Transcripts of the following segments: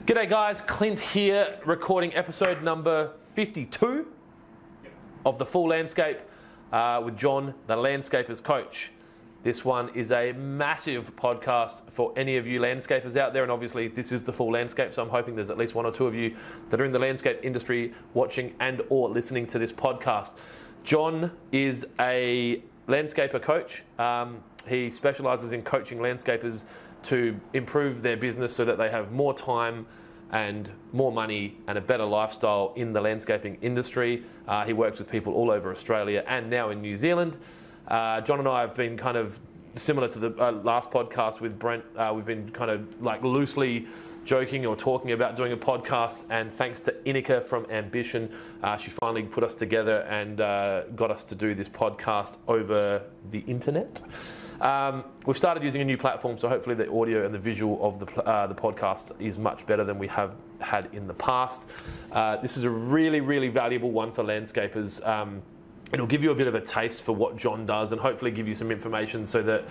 G'day guys, Clint here, recording episode number 52 of The Full Landscape with John, the Landscapers Coach. This one is a massive podcast for any of you landscapers out there, and obviously this is The Full Landscape, so I'm hoping there's at least one or two of you that are in the landscape industry watching and or listening to this podcast. John is a landscaper coach. He specialises in coaching landscapers to improve their business so that they have more time and more money and a better lifestyle in the landscaping industry. He works with people all over Australia and now in New Zealand. John and I have been kind of similar to the last podcast with Brent. We've been kind of like loosely joking or talking about doing a podcast, and thanks to Inika from Ambition, she finally put us together and got us to do this podcast over the internet. We've started using a new platform, so hopefully the audio and the visual of the podcast is much better than we have had in the past. This is a really, really valuable one for landscapers. It'll give you a bit of a taste for what John does and hopefully give you some information so that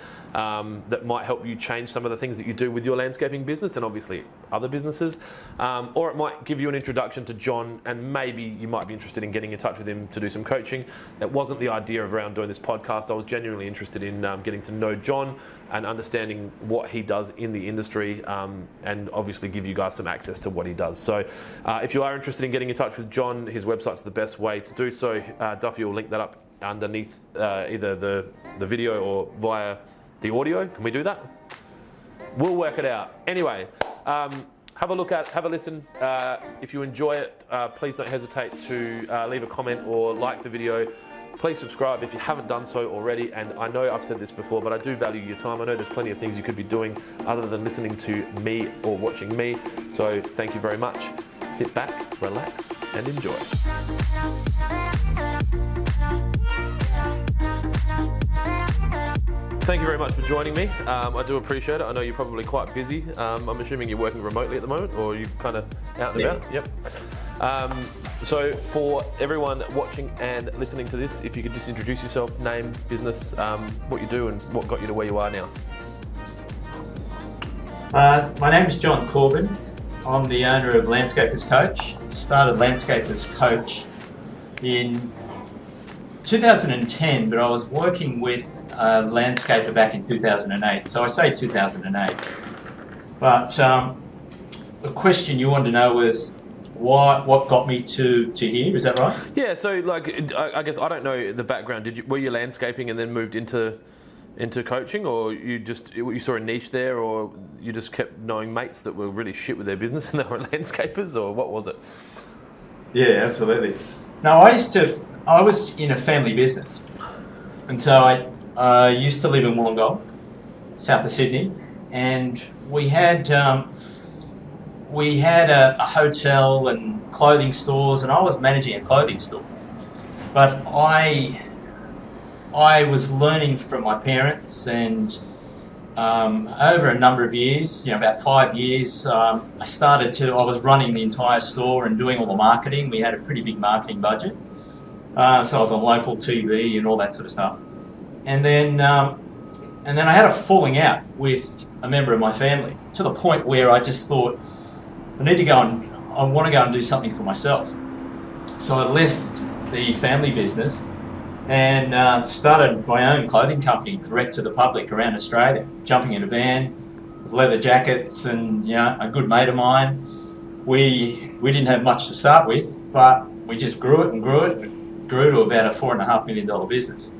that might help you change some of the things that you do with your landscaping business and obviously other businesses. Or it might give you an introduction to John, and maybe you might be interested in getting in touch with him to do some coaching. That wasn't the idea of around doing this podcast. I was genuinely interested in getting to know John and understanding what he does in the industry, and obviously give you guys some access to what he does. So if you are interested in getting in touch with John, his website's the best way to do so. Duffy will link that up underneath either the video or via the audio. Can we do that? We'll work it out. Anyway, have a look at, have a listen. If you enjoy it, please don't hesitate to leave a comment or like the video. Please subscribe if you haven't done so already. And I know I've said this before, but I do value your time. I know there's plenty of things you could be doing other than listening to me or watching me. So thank you very much. Sit back, relax, and enjoy. Thank you very much for joining me. I do appreciate it. I know you're probably quite busy. I'm assuming you're working remotely at the moment, or you're kind of out and about? Yep. So for everyone watching and listening to this, if you could just introduce yourself, name, business, what you do and what got you to where you are now. My name is John Corban. I'm the owner of Landscapers Coach. Started Landscapers Coach in 2010, but I was working with a landscaper back in 2008. So I say 2008. But the question you wanted to know was, what got me to here? Is that right? Yeah. So, like, I guess I don't know the background. Were you landscaping and then moved into coaching, or you saw a niche there, or you just kept knowing mates that were really shit with their business and they were landscapers, or what was it? Yeah, absolutely. No, I was in a family business, and so I used to live in Wollongong, south of Sydney, and we had a hotel and clothing stores, and I was managing a clothing store. But I was learning from my parents, and over a number of years, about 5 years, I was running the entire store and doing all the marketing. We had a pretty big marketing budget. So I was on local TV and all that sort of stuff. And then I had a falling out with a member of my family, to the point where I just thought, I want to go and do something for myself. So I left the family business and started my own clothing company direct to the public around Australia, jumping in a van with leather jackets, and a good mate of mine. We didn't have much to start with, but we just grew it and grew it. It grew to about a $4.5 million business.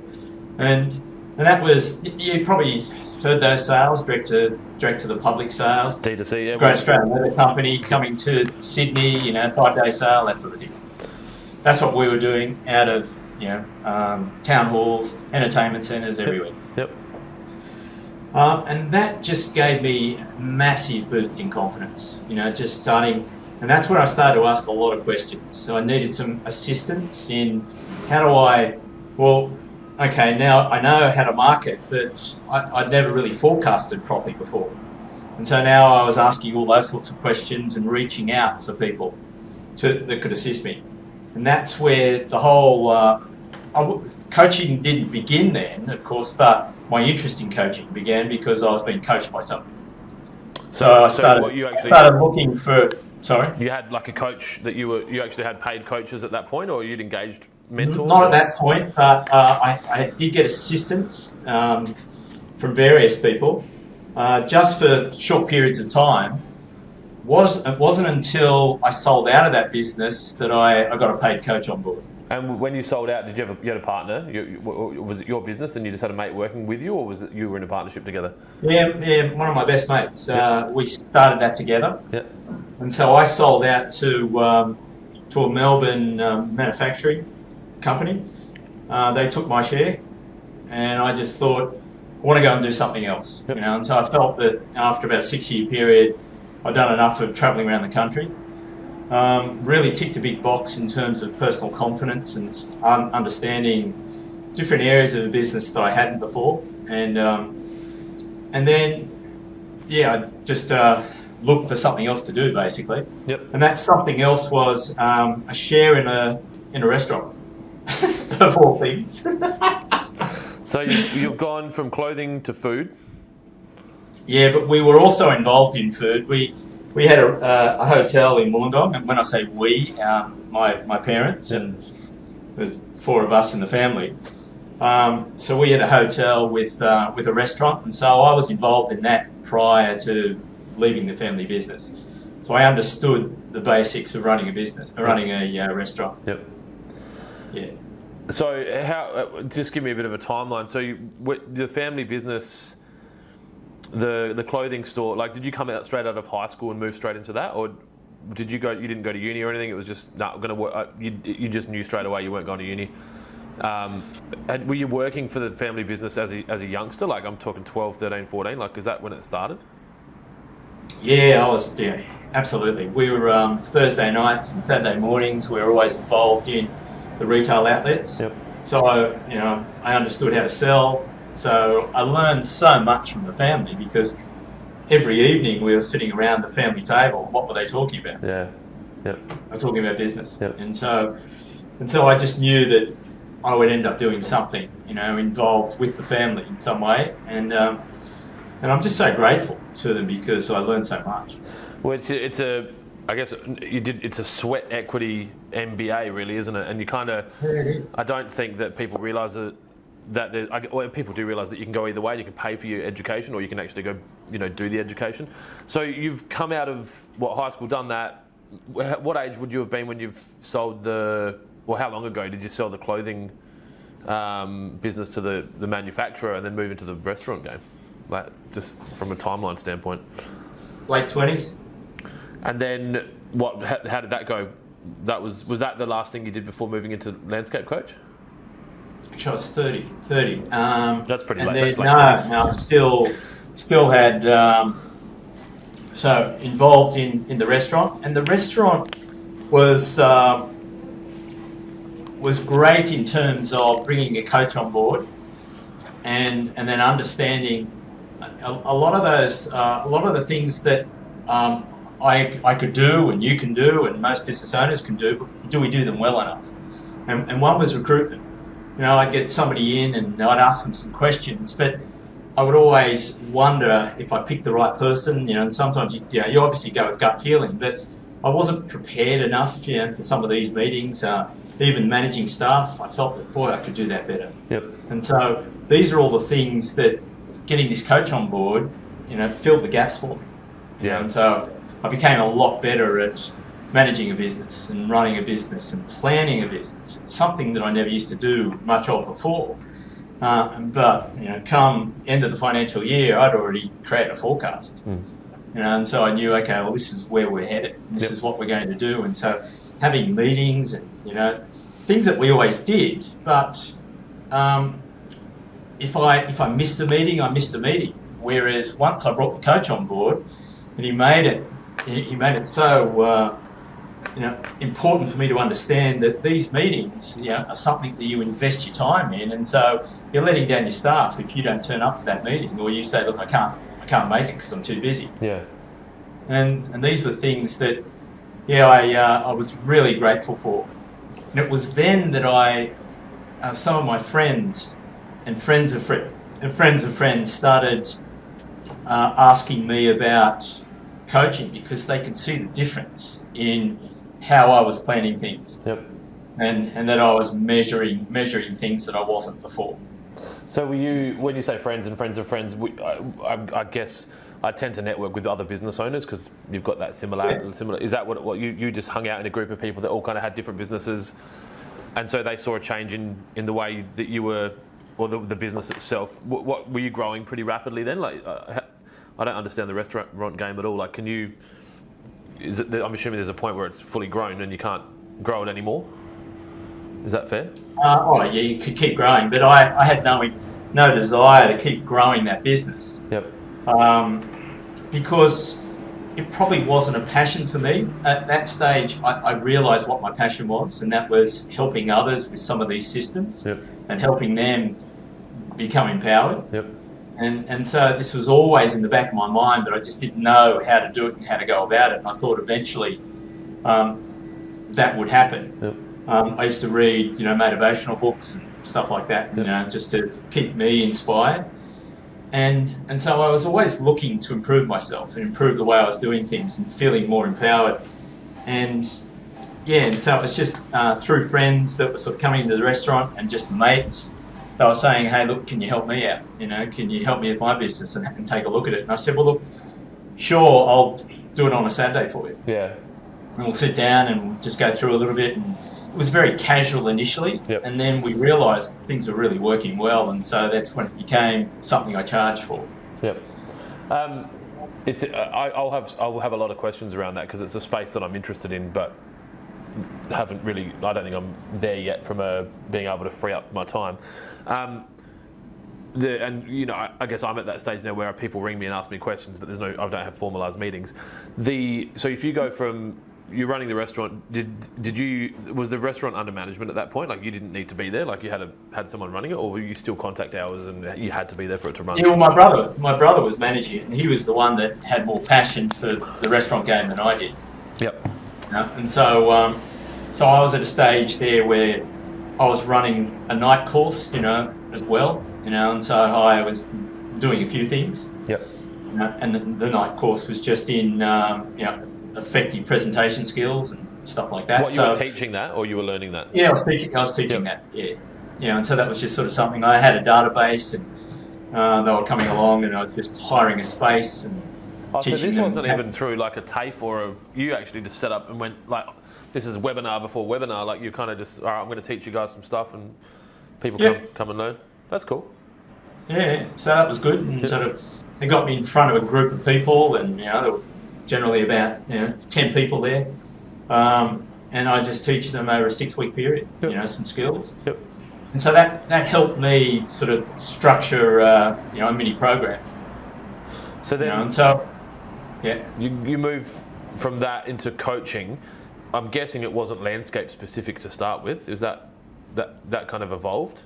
And that was, you probably heard those sales, direct to the public sales. D2C, yeah. Great Australian Leather Company coming to Sydney, 5-day sale, that sort of thing. That's what we were doing out of, town halls, entertainment centres, everywhere. Yep. And that just gave me massive boost in confidence, just starting. And that's where I started to ask a lot of questions. So I needed some assistance in okay, now I know how to market, but I'd never really forecasted properly before. And so now I was asking all those sorts of questions and reaching out for people that could assist me. And that's where the whole coaching didn't begin then, of course, but my interest in coaching began because I was being coached by someone. So I what you actually started looking for. Sorry, you had like a coach that you actually had paid coaches at that point, or you'd engaged mentors? not at that point, but I did get assistance from various people, just for short periods of time. It wasn't until I sold out of that business that I got a paid coach on board. And when you sold out, did you had a partner? Was it your business and you just had a mate working with you, or was it you were in a partnership together? Yeah, one of my best mates. We started that together. Yeah. And so I sold out to a Melbourne manufacturing company. They took my share, and I just thought, I want to go and do something else. Yep. And so I felt that after about a 6-year period, I'd done enough of travelling around the country. Really ticked a big box in terms of personal confidence and understanding different areas of the business that I hadn't before, and then I just looked for something else to do basically. Yep. And that something else was a share in a restaurant, of all things. So you've gone from clothing to food. Yeah, but we were also involved in food. We had a hotel in Wollongong, and when I say we, my parents and there's 4 of us in the family. So we had a hotel with a restaurant, and so I was involved in that prior to leaving the family business. So I understood the basics of running a business, running a restaurant. Yep. Yeah. So how? Just give me a bit of a timeline. So the family business, the clothing store. Like, did you come out straight out of high school and move straight into that, or did you go? You didn't go to uni or anything. It was just I'm going to work. You just knew straight away you weren't going to uni. Were you working for the family business as a youngster? Like, I'm talking 12, 13, 14. Like, is that when it started? Yeah, I was. Yeah, absolutely. We were Thursday nights and Saturday mornings. We were always involved in the retail outlets. Yep. So I understood how to sell. So I learned so much from the family, because every evening we were sitting around the family table. What were they talking about? Yeah. Yep. They were talking about business. Yep. And so I just knew that I would end up doing something, involved with the family in some way. And I'm just so grateful to them, because I learned so much. Well, I guess it's a sweat equity MBA, really, isn't it? And you kind of, I don't think that people realise that people do realise that you can go either way. You can pay for your education, or you can actually go, do the education. So you've come out of high school, done that. What age would you have been when you've sold how long ago did you sell the clothing business to the manufacturer and then move into the restaurant game? Like, just from a timeline standpoint. Late 20s. And then how did that go? Was that the last thing you did before moving into landscape coach? Actually, I was 30. That's pretty late. Then, That's no, still had so involved in the restaurant, and the restaurant was great in terms of bringing a coach on board, and then understanding a lot of the things that I could do and you can do and most business owners can do, but do we do them well enough? And one was recruitment. I'd get somebody in and I'd ask them some questions, but I would always wonder if I picked the right person, and sometimes you obviously go with gut feeling, but I wasn't prepared enough, for some of these meetings. Even managing staff, I felt that, boy, I could do that better. Yep. And so these are all the things that getting this coach on board, filled the gaps for me. Yeah. And so I became a lot better at managing a business and running a business and planning a business. It's something that I never used to do much of before. But come end of the financial year, I'd already created a forecast. And so I knew, okay, well, this is where we're headed. This is what we're going to do. And so having meetings and things that we always did, but if I missed a meeting, I missed a meeting. Whereas once I brought the coach on board, and he made it so important for me to understand that these meetings are something that you invest your time in, and so you're letting down your staff if you don't turn up to that meeting, or you say, look, I can't make it because I'm too busy. Yeah. And these were things that I was really grateful for. And it was then that some of my friends and friends of friends started asking me about coaching because they could see the difference in how I was planning things. Yep. And that I was measuring things that I wasn't before. So were you, when you say friends and friends of friends, I guess I tend to network with other business owners because you've got that similar. Is that what you just hung out in a group of people that all kind of had different businesses, and so they saw a change in the way that you were, or the business itself? What were you growing pretty rapidly then? Like, I don't understand the restaurant game at all. Like, I'm assuming there's a point where it's fully grown and you can't grow it anymore. Is that fair? Yeah, you could keep growing, but I had no desire to keep growing that business. Yep. Because it probably wasn't a passion for me. At that stage, I realised what my passion was, and that was helping others with some of these systems. Yep. And helping them become empowered. Yep. And so this was always in the back of my mind, but I just didn't know how to do it and how to go about it. And I thought eventually that would happen. Yep. I used to read, motivational books and stuff like that, Yep. just to keep me inspired. And so I was always looking to improve myself and improve the way I was doing things and feeling more empowered. And so it was just through friends that were sort of coming into the restaurant and just mates. They were saying, hey, look, can you help me out? Can you help me with my business and take a look at it? And I said, well, look, sure, I'll do it on a Saturday for you. Yeah. And we'll sit down and we'll just go through a little bit. And it was very casual initially. Yep. And then we realised things were really working well. And so that's when it became something I charged for. Yep. I'll have a lot of questions around that because it's a space that I'm interested in, but I don't think I'm there yet from being able to free up my time. I guess I'm at that stage now where people ring me and ask me questions, but I don't have formalised meetings. So if you go from you're running the restaurant, was the restaurant under management at that point? Like you didn't need to be there, like you had someone running it, or were you still contact hours and you had to be there for it to run? Yeah, well, my brother was managing it, and he was the one that had more passion for the restaurant game than I did. Yep. And so I was at a stage there where I was running a night course, as well, and so I was doing a few things. Yep. And the night course was just in, effective presentation skills and stuff like that. What, you were teaching that, or you were learning that? Yeah, I was teaching that. Yeah. And so that was just sort of something. I had a database, and they were coming along, and I was just hiring a space and teaching them. So this wasn't even through like a TAFE or you actually just set up and went like, this is webinar before webinar. Like you kind of just, all right, I'm going to teach you guys some stuff, and people come and learn. That's cool. Yeah, so that was good, and sort of it got me in front of a group of people, and there were generally about 10 people there, and I just teach them over a 6-week period, some skills. Yep. And so that helped me sort of structure, a mini program. So then, and so you move from that into coaching. I'm guessing it wasn't landscape specific to start with. Is that kind of evolved?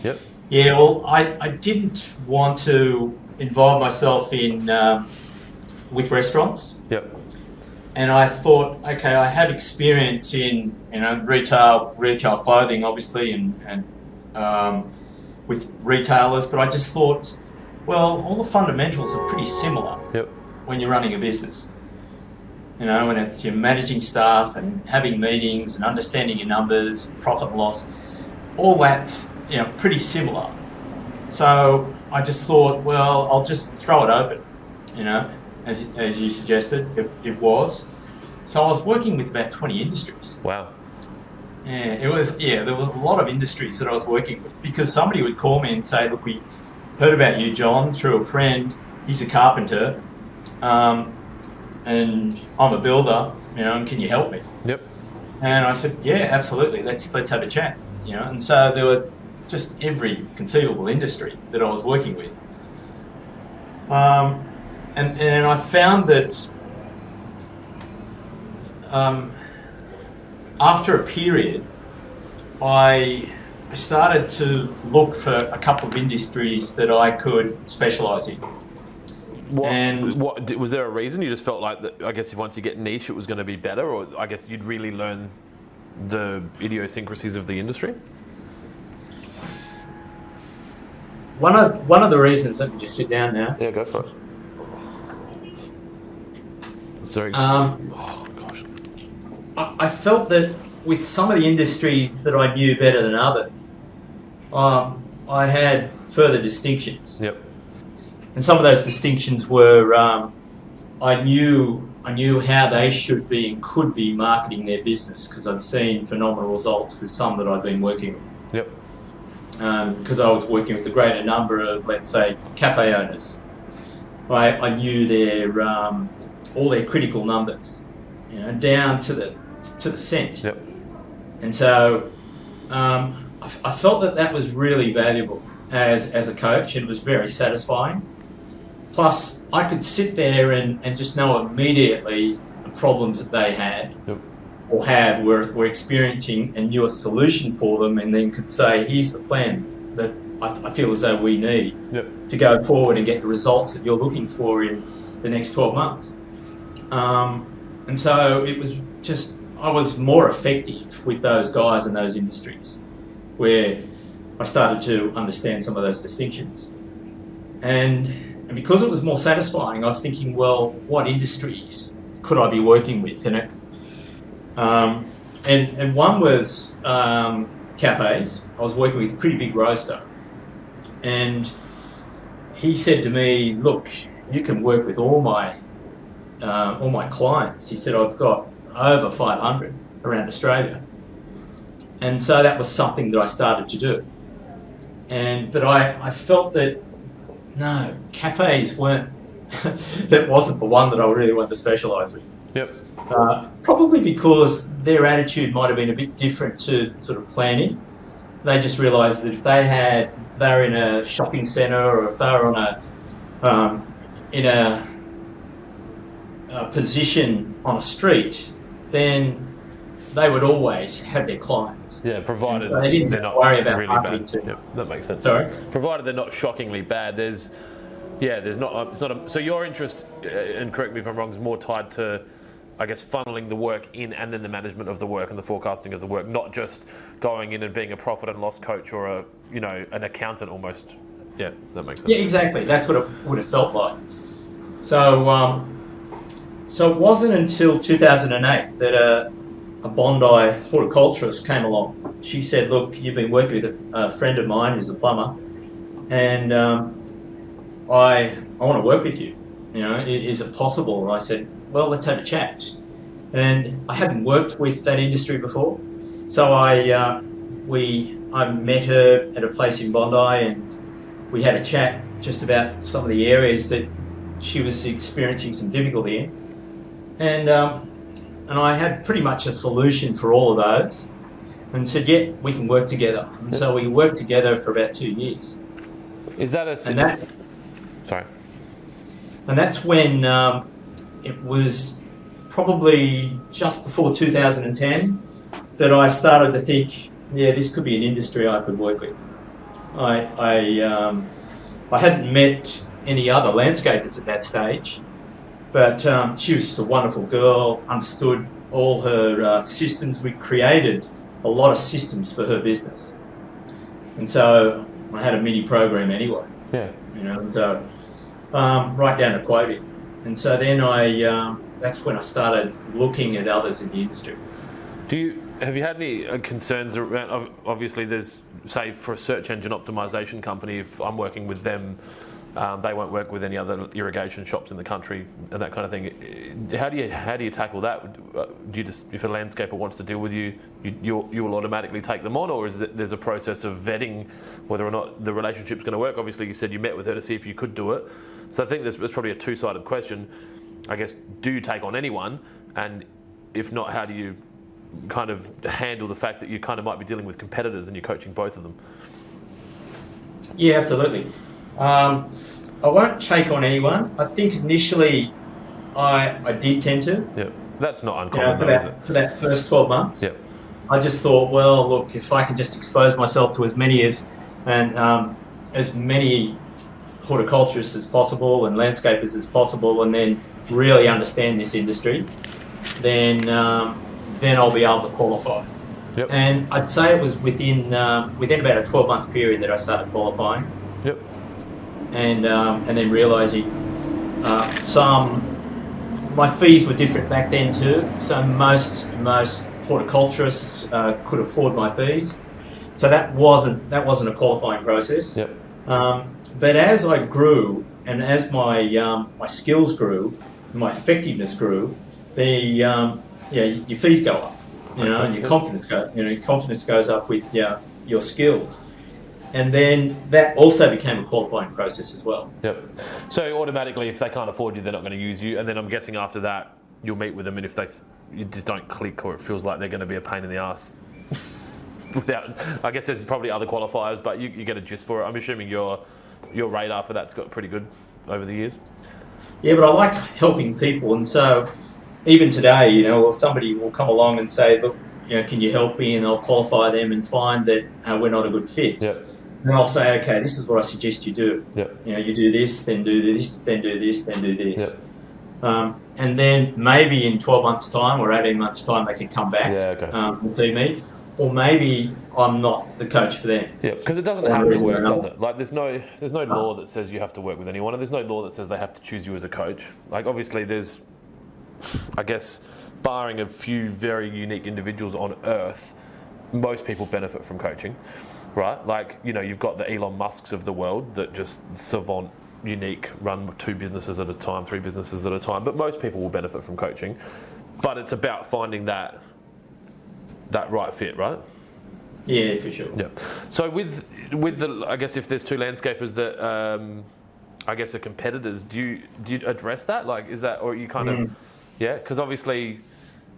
Yep. Yeah. Well, I didn't want to involve myself in with restaurants. Yep. And I thought, okay, I have experience in retail clothing, obviously, and with retailers. But I just thought, well, all the fundamentals are pretty similar. Yep. When you're running a business. When it's you're managing staff and having meetings and understanding your numbers, profit and loss, all that's pretty similar. So I just thought, well, I'll just throw it open, as you suggested, it was. So I was working with about 20 industries. Wow. Yeah, it was. Yeah, there was a lot of industries that I was working with because somebody would call me and say, look, we've heard about you, John, through a friend. He's a carpenter. And I'm a builder, and can you help me? Yep. And I said, yeah, absolutely. Let's have a chat. And so there were just every conceivable industry that I was working with. And I found that after a period, I started to look for a couple of industries that I could specialise in. What was there a reason you just felt like that? I guess once you get niche, it was going to be better, or I guess you'd really learn the idiosyncrasies of the industry. one of the reasons. Let me just sit down now. Yeah, go for it. Sorry. Um, Gosh. I felt that with some of the industries that I knew better than others, I had further distinctions. Yep. And some of those distinctions were I knew how they should be and could be marketing their business because I'd seen phenomenal results with some that I'd been working with. Yep. Because I was working with a greater number of, let's say, cafe owners. I knew their all their critical numbers, down to the cent. Yep. And so I felt that was really valuable as a coach, and it was very satisfying. Plus, I could sit there and just know immediately the problems that they had Yep. or were experiencing, and knew a solution for them, and then could say, here's the plan that I feel as though we need Yep. to go forward and get the results that you're looking for in the next 12 months. And so it was just, I was more effective with those guys in those industries where I started to understand some of those distinctions. And because it was more satisfying, I was thinking, well, what industries could I be working with? And one was cafes. I was working with a pretty big roaster. And he said to me, look, you can work with all my clients. He said, I've got over 500 around Australia. And so that was something that I started to do. But I felt that, no, cafes weren't, that wasn't the one that I really wanted to specialise with. Yep. Probably because their attitude might have been a bit different to sort of planning. They just realised that if they were in a shopping centre, or if they were in a position on a street, then they would always have their clients. Yeah, provided so they didn't they're not worry about really marketing bad. too. Yep, that makes sense. Sorry? Provided they're not shockingly bad. There's not. It's not a, so your interest, and correct me if I'm wrong, is more tied to, I guess, funneling the work in and then the management of the work and the forecasting of the work, not just going in and being a profit and loss coach or an accountant almost. Yeah, that makes sense. Yeah, exactly. That's what it would have felt like. So, so it wasn't until 2008 that a Bondi horticulturist came along. She said, look, you've been working with a friend of mine who's a plumber, and I want to work with you. Is it possible? And I said, well, let's have a chat. And I hadn't worked with that industry before, so I met her at a place in Bondi, and we had a chat just about some of the areas that she was experiencing some difficulty in, and I had pretty much a solution for all of those, and said, yeah, we can work together. And so we worked together for about 2 years. Is that a... Sorry. And that's when it was probably just before 2010 that I started to think, yeah, this could be an industry I could work with. I hadn't met any other landscapers at that stage, but she was just a wonderful girl, understood all her systems. We created a lot of systems for her business. And so I had a mini program anyway. Yeah. So right down to quoting. And so then that's when I started looking at others in the industry. Have you had any concerns around, obviously there's, say for a search engine optimization company, if I'm working with them, they won't work with any other irrigation shops in the country and that kind of thing. How do you tackle that? Do you just, if a landscaper wants to deal with you, you will automatically take them on, or is there's a process of vetting whether or not the relationship's going to work? Obviously, you said you met with her to see if you could do it. So I think there's probably a two-sided question. I guess, do you take on anyone? And if not, how do you kind of handle the fact that you kind of might be dealing with competitors and you're coaching both of them? Yeah, absolutely. I won't take on anyone. I think initially I did tend to. Yeah, that's not uncommon, for that first 12 months. Yeah. I just thought, well, look, if I can just expose myself to as many horticulturists as possible and landscapers as possible, and then really understand this industry, then I'll be able to qualify. Yep. And I'd say it was within about a 12-month period that I started qualifying. Yep. And then realising my fees were different back then too. So most horticulturists could afford my fees. So that wasn't a qualifying process. Yep. But as I grew and as my skills grew, my effectiveness grew, your fees go up. And your confidence goes up with your skills. And then that also became a qualifying process as well. Yep. So automatically, if they can't afford you, they're not going to use you. And then I'm guessing after that, you'll meet with them, and if you just don't click, or it feels like they're going to be a pain in the ass. I guess there's probably other qualifiers, but you get a gist for it. I'm assuming your radar for that's got pretty good over the years. Yeah, but I like helping people, and so even today, somebody will come along and say, look, can you help me? And I'll qualify them and find that we're not a good fit. Yep. And I'll say, okay, this is what I suggest you do. Yep. You do this, then do this, then do this, then do this. Yep. And then maybe in 12 months' time or 18 months' time, they can come back and see me. Or maybe I'm not the coach for them. Yeah, because it doesn't have to work, does it? Like, there's no law that says you have to work with anyone, and there's no law that says they have to choose you as a coach. Like, obviously, there's, I guess, barring a few very unique individuals on Earth, most people benefit from coaching, right? Like, you've got the Elon Musks of the world that just savant, unique, run 2 businesses at a time, 3 businesses at a time, but most people will benefit from coaching. But it's about finding that right fit, right? Yeah, for sure. Yeah. So with the, I guess if there's 2 landscapers that I guess are competitors, do you address that? Like, is that, or are you kind of, yeah? Because obviously,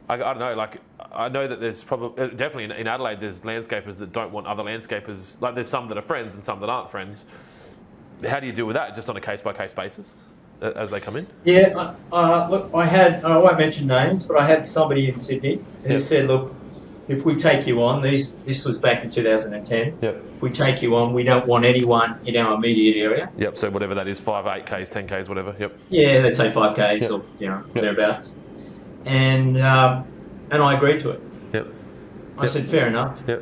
I don't know. Like, I know that there's probably definitely in Adelaide there's landscapers that don't want other landscapers. Like, there's some that are friends and some that aren't friends. How do you deal with that? Just on a case-by-case basis as they come in? Yeah, look, I won't mention names, but I had somebody in Sydney who said, look, if we take you on, this was back in 2010. Yep. If we take you on, we don't want anyone in our immediate area. Yep. So whatever that is, 5, 8Ks, 10Ks, whatever. Yep. Yeah, let's say 5Ks or thereabouts. And I agreed to it. Yep. I said fair enough. Yep.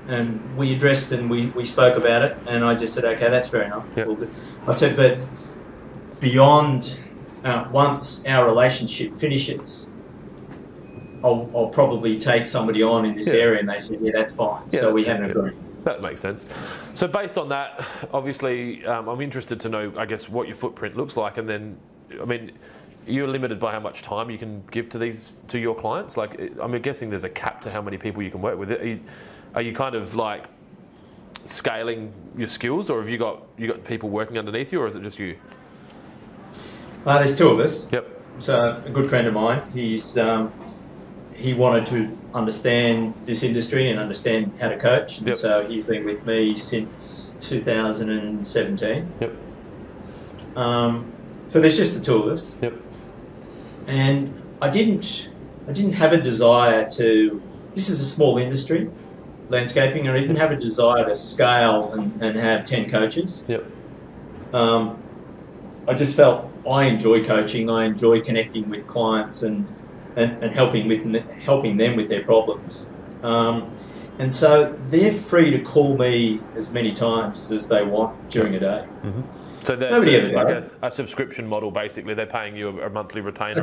And we addressed and we spoke about it, and I just said, okay, that's fair enough. Yep. We'll do. I said, but beyond once our relationship finishes, I'll probably take somebody on in this area, and they said, yeah, that's fine. Yeah, so we had an agreement. That makes sense. So based on that, obviously, I'm interested to know, I guess, what your footprint looks like, and then, I mean, you're limited by how much time you can give to your clients. Like, I'm guessing there's a cap to how many people you can work with. Are you kind of like scaling your skills, or have you got people working underneath you, or is it just you? There's 2 of us. Yep. So a good friend of mine, he wanted to understand this industry and understand how to coach. Yep. And so he's been with me since 2017. Yep. So there's just the 2 of us. Yep. And I didn't have a desire to. This is a small industry, landscaping, and I didn't have a desire to scale and have 10 coaches. Yep. I just felt I enjoy coaching. I enjoy connecting with clients and helping them with their problems. And so they're free to call me as many times as they want during a day. Mm-hmm. So that's like a subscription model, basically. They're paying you a monthly retainer.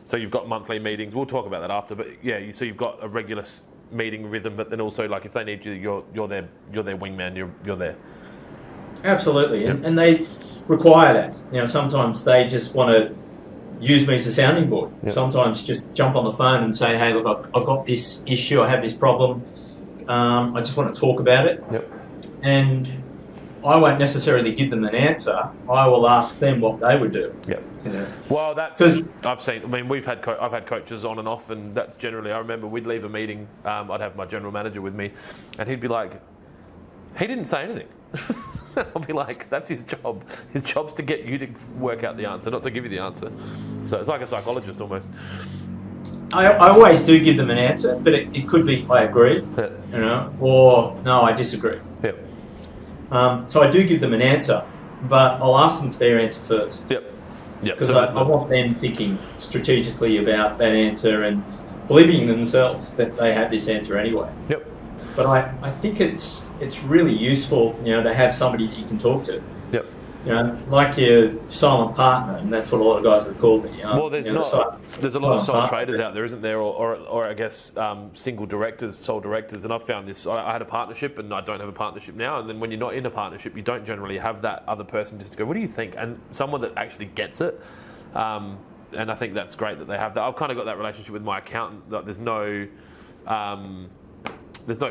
So you've got monthly meetings. We'll talk about that after. But yeah, so you've got a regular meeting rhythm, but then also, like, if they need you, you're their wingman. You're there. Absolutely. Yep. And they require that. Sometimes they just want to use me as a sounding board. Yep. Sometimes just jump on the phone and say, hey, look, I've got this issue, I have this problem. I just want to talk about it. Yep. And I won't necessarily give them an answer. I will ask them what they would do. Yep. Well, that's I've seen. I mean, I've had coaches on and off, and that's generally. I remember we'd leave a meeting. I'd have my general manager with me, and he'd be like, "He didn't say anything." I'll be like, "That's his job. His job's to get you to work out the answer, not to give you the answer." So it's like a psychologist almost. I always do give them an answer, but it could be I agree, or no, I disagree. Yep. So I do give them an answer, but I'll ask them for their answer first. Yep. Because I want them thinking strategically about that answer and believing in themselves that they have this answer anyway. Yep. But I think it's really useful, to have somebody that you can talk to. Yep. Like your silent partner, and that's what a lot of guys have called me. Well, there's there's a lot of sole traders out there, isn't there? Or I guess single directors, sole directors. And I've found this. I had a partnership, and I don't have a partnership now. And then when you're not in a partnership, you don't generally have that other person just to go, "What do you think?" And someone that actually gets it. And I think that's great that they have that. I've kind of got that relationship with my accountant. Like, there's no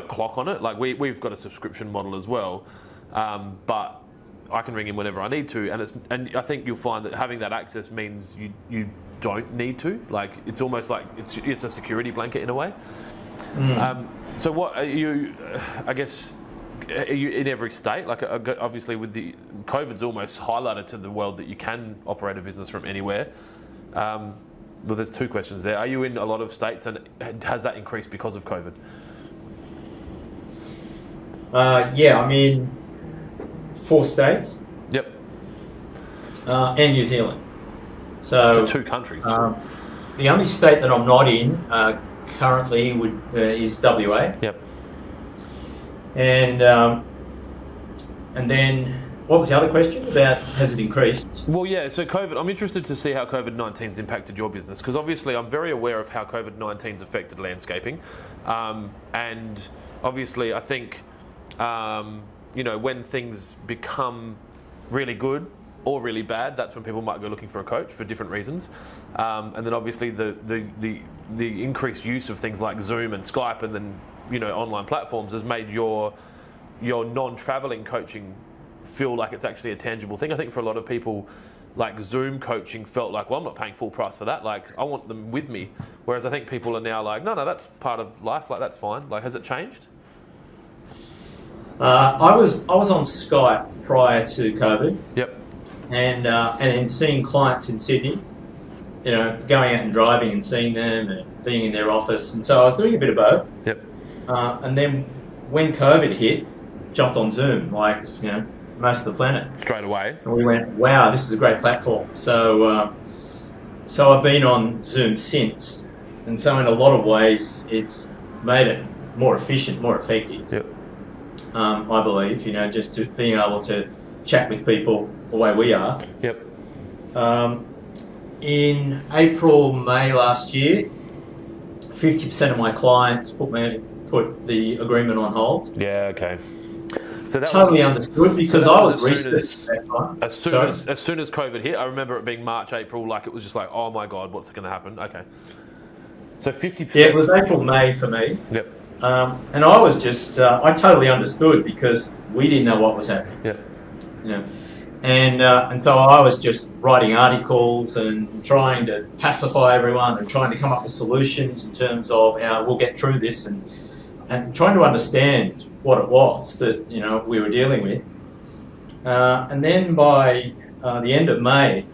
clock on it. Like we've got a subscription model as well, but I can ring him whenever I need to, and I think you'll find that having that access means you don't need to. Like, it's almost like it's a security blanket in a way. So what are you? I guess, are you in every state? Like, obviously with the COVID's almost highlighted to the world that you can operate a business from anywhere. Well, there's two questions there. Are you in a lot of states, and has that increased because of COVID? Yeah, I'm in 4 states. Yep. And New Zealand. So 2 countries. The only state that I'm not in currently is WA. Yep. And then what was the other question about? Has it increased? Well, yeah. So COVID. I'm interested to see how COVID-19's impacted your business, because obviously I'm very aware of how COVID-19's affected landscaping, and obviously I think. When things become really good or really bad, that's when people might go looking for a coach for different reasons. And then obviously the increased use of things like Zoom and Skype and then online platforms has made your non-traveling coaching feel like it's actually a tangible thing. I think for a lot of people, like, Zoom coaching felt like, well, I'm not paying full price for that. Like, I want them with me. Whereas I think people are now like, no, that's part of life. Like, that's fine. Like, has it changed? I was on Skype prior to COVID. Yep. And then seeing clients in Sydney, going out and driving and seeing them and being in their office, and so I was doing a bit of both. Yep. And then when COVID hit, jumped on Zoom like most of the planet straight away. And we went, wow, this is a great platform. So I've been on Zoom since, and so in a lot of ways it's made it more efficient, more effective. Yep. I believe, just to being able to chat with people the way we are. Yep. In April, May last year, 50% of my clients put the agreement on hold. Yeah. Okay. So that totally understood, because so I was researching that time. As soon as COVID hit, I remember it being March, April. Like, it was just like, oh my God, what's going to happen? Okay. So 50%. Yeah, it was April, May for me. Yep. And I was just, I totally understood, because we didn't know what was happening. Yeah. And so I was just writing articles and trying to pacify everyone and trying to come up with solutions in terms of how we'll get through this, and trying to understand what it was that we were dealing with. And then by the end of May,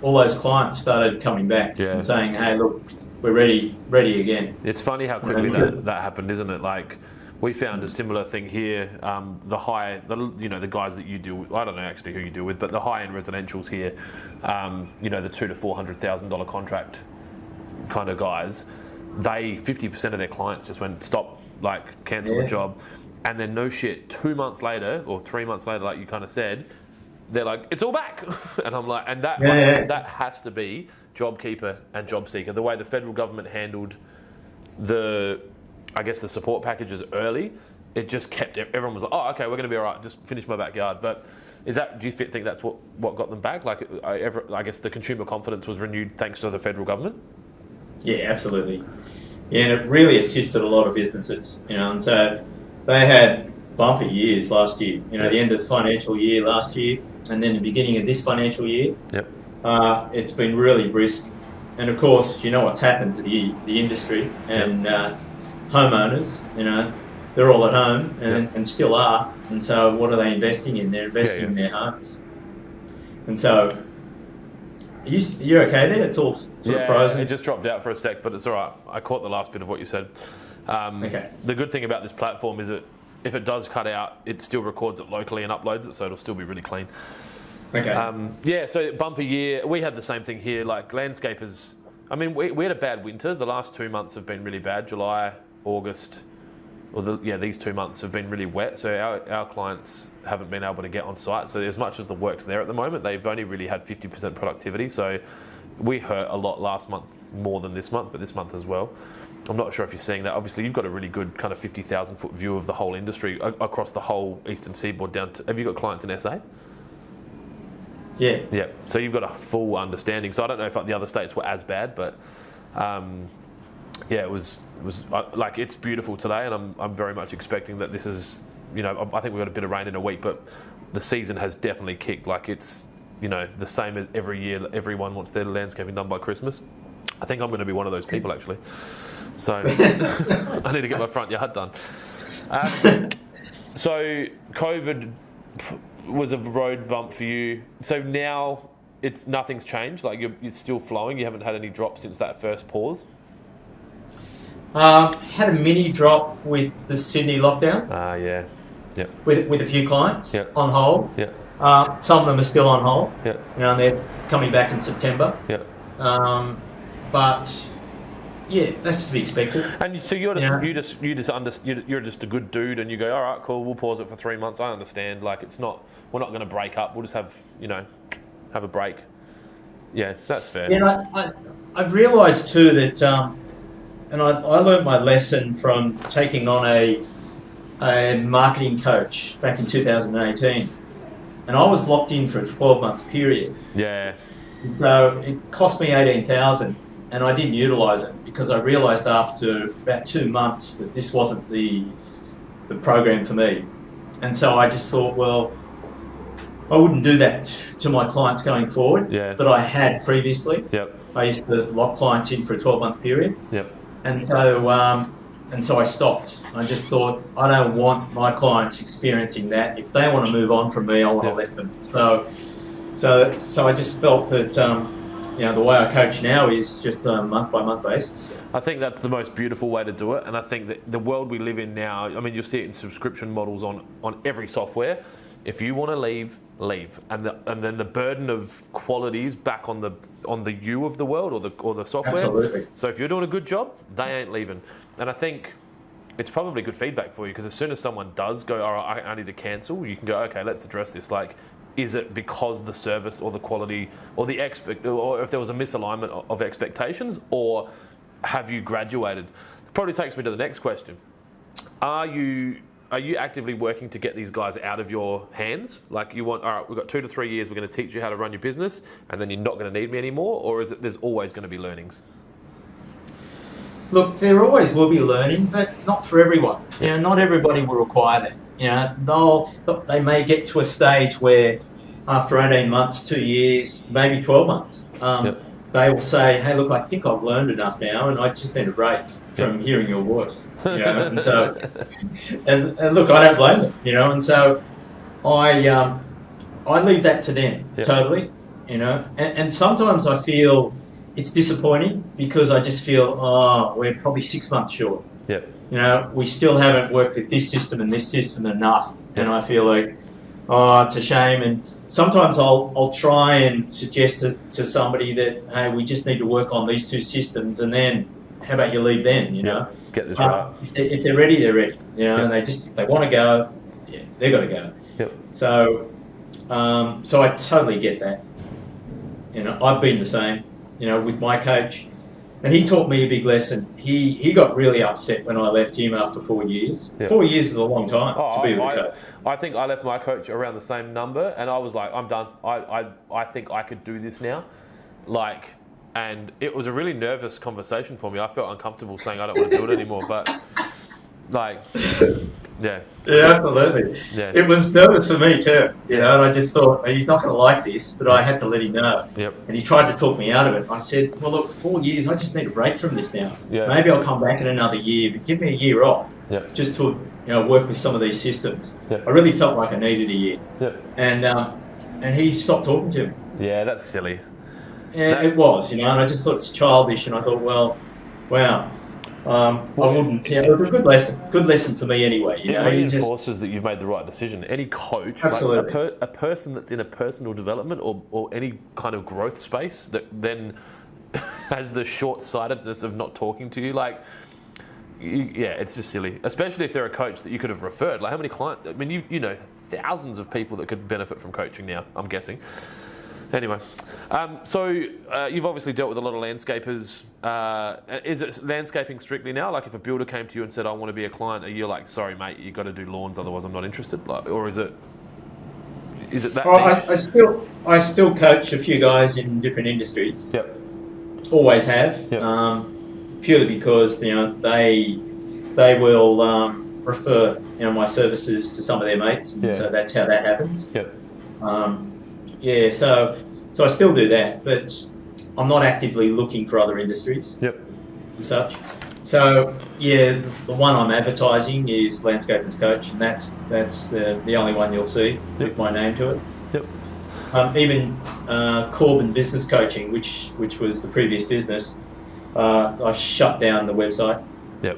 all those clients started coming back and saying, "Hey, look, we're ready again." It's funny how quickly that happened, isn't it? Like, we found a similar thing here. The guys that you deal with, I don't know actually who you deal with, but the high-end residentials here, the $200,000 to $400,000 contract kind of guys, 50% of their clients just went, stop, like, cancel the job. And then no shit, 2 months later or 3 months later, like you kind of said, they're like, it's all back. And I'm like, and that has to be JobKeeper and JobSeeker. The way the federal government handled the support packages early, it just kept, everyone was like, oh, okay, we're going to be all right, just finish my backyard. But do you think that's what got them back? Like, I guess the consumer confidence was renewed thanks to the federal government? Yeah, absolutely. Yeah, and it really assisted a lot of businesses, and so they had bumper years last year, the end of the financial year last year, and then the beginning of this financial year. Yep. It's been really brisk. And of course, what's happened to the industry, and homeowners, they're all at home and still are. And so what are they investing in? They're investing in their homes. And so, you're okay there? It's all sort of frozen? It just dropped out for a sec, but it's all right. I caught the last bit of what you said. Okay. The good thing about this platform is that if it does cut out, it still records it locally and uploads it, so it'll still be really clean. Okay. So bumper year. We had the same thing here. Like, landscapers, I mean, we had a bad winter. The last 2 months have been really bad. July, August, these 2 months have been really wet, so our clients haven't been able to get on site. So as much as the work's there at the moment, they've only really had 50% productivity. So we hurt a lot last month, more than this month, but this month as well. I'm not sure if you're seeing that. Obviously, you've got a really good kind of 50,000 foot view of the whole industry across the whole eastern seaboard down to. Have you got clients in SA? Yeah. Yeah. So you've got a full understanding. So I don't know if the other states were as bad, but it was like, it's beautiful today, and I'm very much expecting that this is, I think we've got a bit of rain in a week, but the season has definitely kicked. Like, it's, the same as every year. Everyone wants their landscaping done by Christmas. I think I'm going to be one of those people, actually. So I need to get my front yard done. So COVID was a road bump for you. So now nothing's changed. Like, you're still flowing. You haven't had any drop since that first pause. Had a mini drop with the Sydney lockdown. Yeah. Yep. With a few clients on hold. Yeah. Some of them are still on hold. Yeah. And they're coming back in September. Yeah. But yeah, that's to be expected. And so you're just you're just a good dude, and you go, all right, cool, we'll pause it for 3 months. I understand. Like, we're not going to break up. We'll just have a break. Yeah, that's fair. I've realised too that, and I learned my lesson from taking on a marketing coach back in 2018, and I was locked in for a 12-month period. Yeah. So it cost me 18,000, and I didn't utilise it because I realised after about 2 months that this wasn't the program for me, and so I just thought, well, I wouldn't do that to my clients going forward. Yeah. But I had previously. Yep. I used to lock clients in for a 12-month period. Yep. And so I stopped. I just thought, I don't want my clients experiencing that. If they want to move on from me, I want to let them. So I just felt that the way I coach now is just a month-by-month basis. I think that's the most beautiful way to do it, and I think that the world we live in now, I mean, you'll see it in subscription models on every software. If you want to leave, and then the burden of quality is back on the you of the world or the software. Absolutely. So if you're doing a good job, they ain't leaving, and I think it's probably good feedback for you, because as soon as someone does go, all right, I need to cancel, you can go, okay, let's address this. Like, is it because the service or the quality or or if there was a misalignment of expectations, or have you graduated? It probably takes me to the next question. Are you actively working to get these guys out of your hands? Like, you want, all right, we've got 2 to 3 years, we're going to teach you how to run your business, and then you're not going to need me anymore? Or is it there's always going to be learnings? Look, there always will be learning, but not for everyone. Not everybody will require that. They may get to a stage where after 18 months, 2 years, maybe 12 months, they will say, hey, look, I think I've learned enough now, and I just need a break from hearing your voice. And so, and look, I don't blame them, and so I leave that to them totally, and sometimes I feel it's disappointing because I just feel, we're probably 6 months short. Yeah. We still haven't worked with this system and this system enough, and I feel like, it's a shame. And sometimes I'll try and suggest to somebody that, hey, we just need to work on these 2 systems, and then how about you leave then, Get this right. If they're ready, they're ready, and if they want to go, they've got to go. Yep. So I totally get that. I've been the same, with my coach, and he taught me a big lesson. He got really upset when I left him after 4 years. Yep. 4 years is a long time to be with a coach. I think I left my coach around the same number, and I was like, I'm done. I think I could do this now. And it was a really nervous conversation for me. I felt uncomfortable saying I don't want to do it anymore, but yeah. Yeah, absolutely. Yeah. It was nervous for me too, and I just thought, he's not going to like this, but I had to let him know. Yep. And he tried to talk me out of it. I said, well, look, 4 years, I just need a break from this now. Yeah. Maybe I'll come back in another year, but give me a year off, yep, just to work with some of these systems. Yep. I really felt like I needed a year. Yep. And he stopped talking to me. Yeah, that's silly. Yeah, it was, and I just thought it's childish, and I thought, well, wow. I wouldn't. It was a good lesson for me anyway. It reinforces that you've made the right decision. Any coach, absolutely, a person that's in a personal development or any kind of growth space that then has the short-sightedness of not talking to you, it's just silly, especially if they're a coach that you could have referred. Like how many clients? I mean, you know thousands of people that could benefit from coaching now, I'm guessing. Anyway, so you've obviously dealt with a lot of landscapers. Is it landscaping strictly now? Like if a builder came to you and said, I want to be a client, are you like, sorry mate, you got to do lawns, otherwise I'm not interested? Like, or is it that niche? I still coach a few guys in different industries. Yep. Always have. Yep. Purely because they will refer my services to some of their mates, and so that's how that happens. Yep. So I still do that, but I'm not actively looking for other industries. Yep. And such. So the one I'm advertising is Landscapers Coach, and that's the only one you'll see with my name to it. Yep. Even Corban Business Coaching, which was the previous business, I shut down the website. Yep.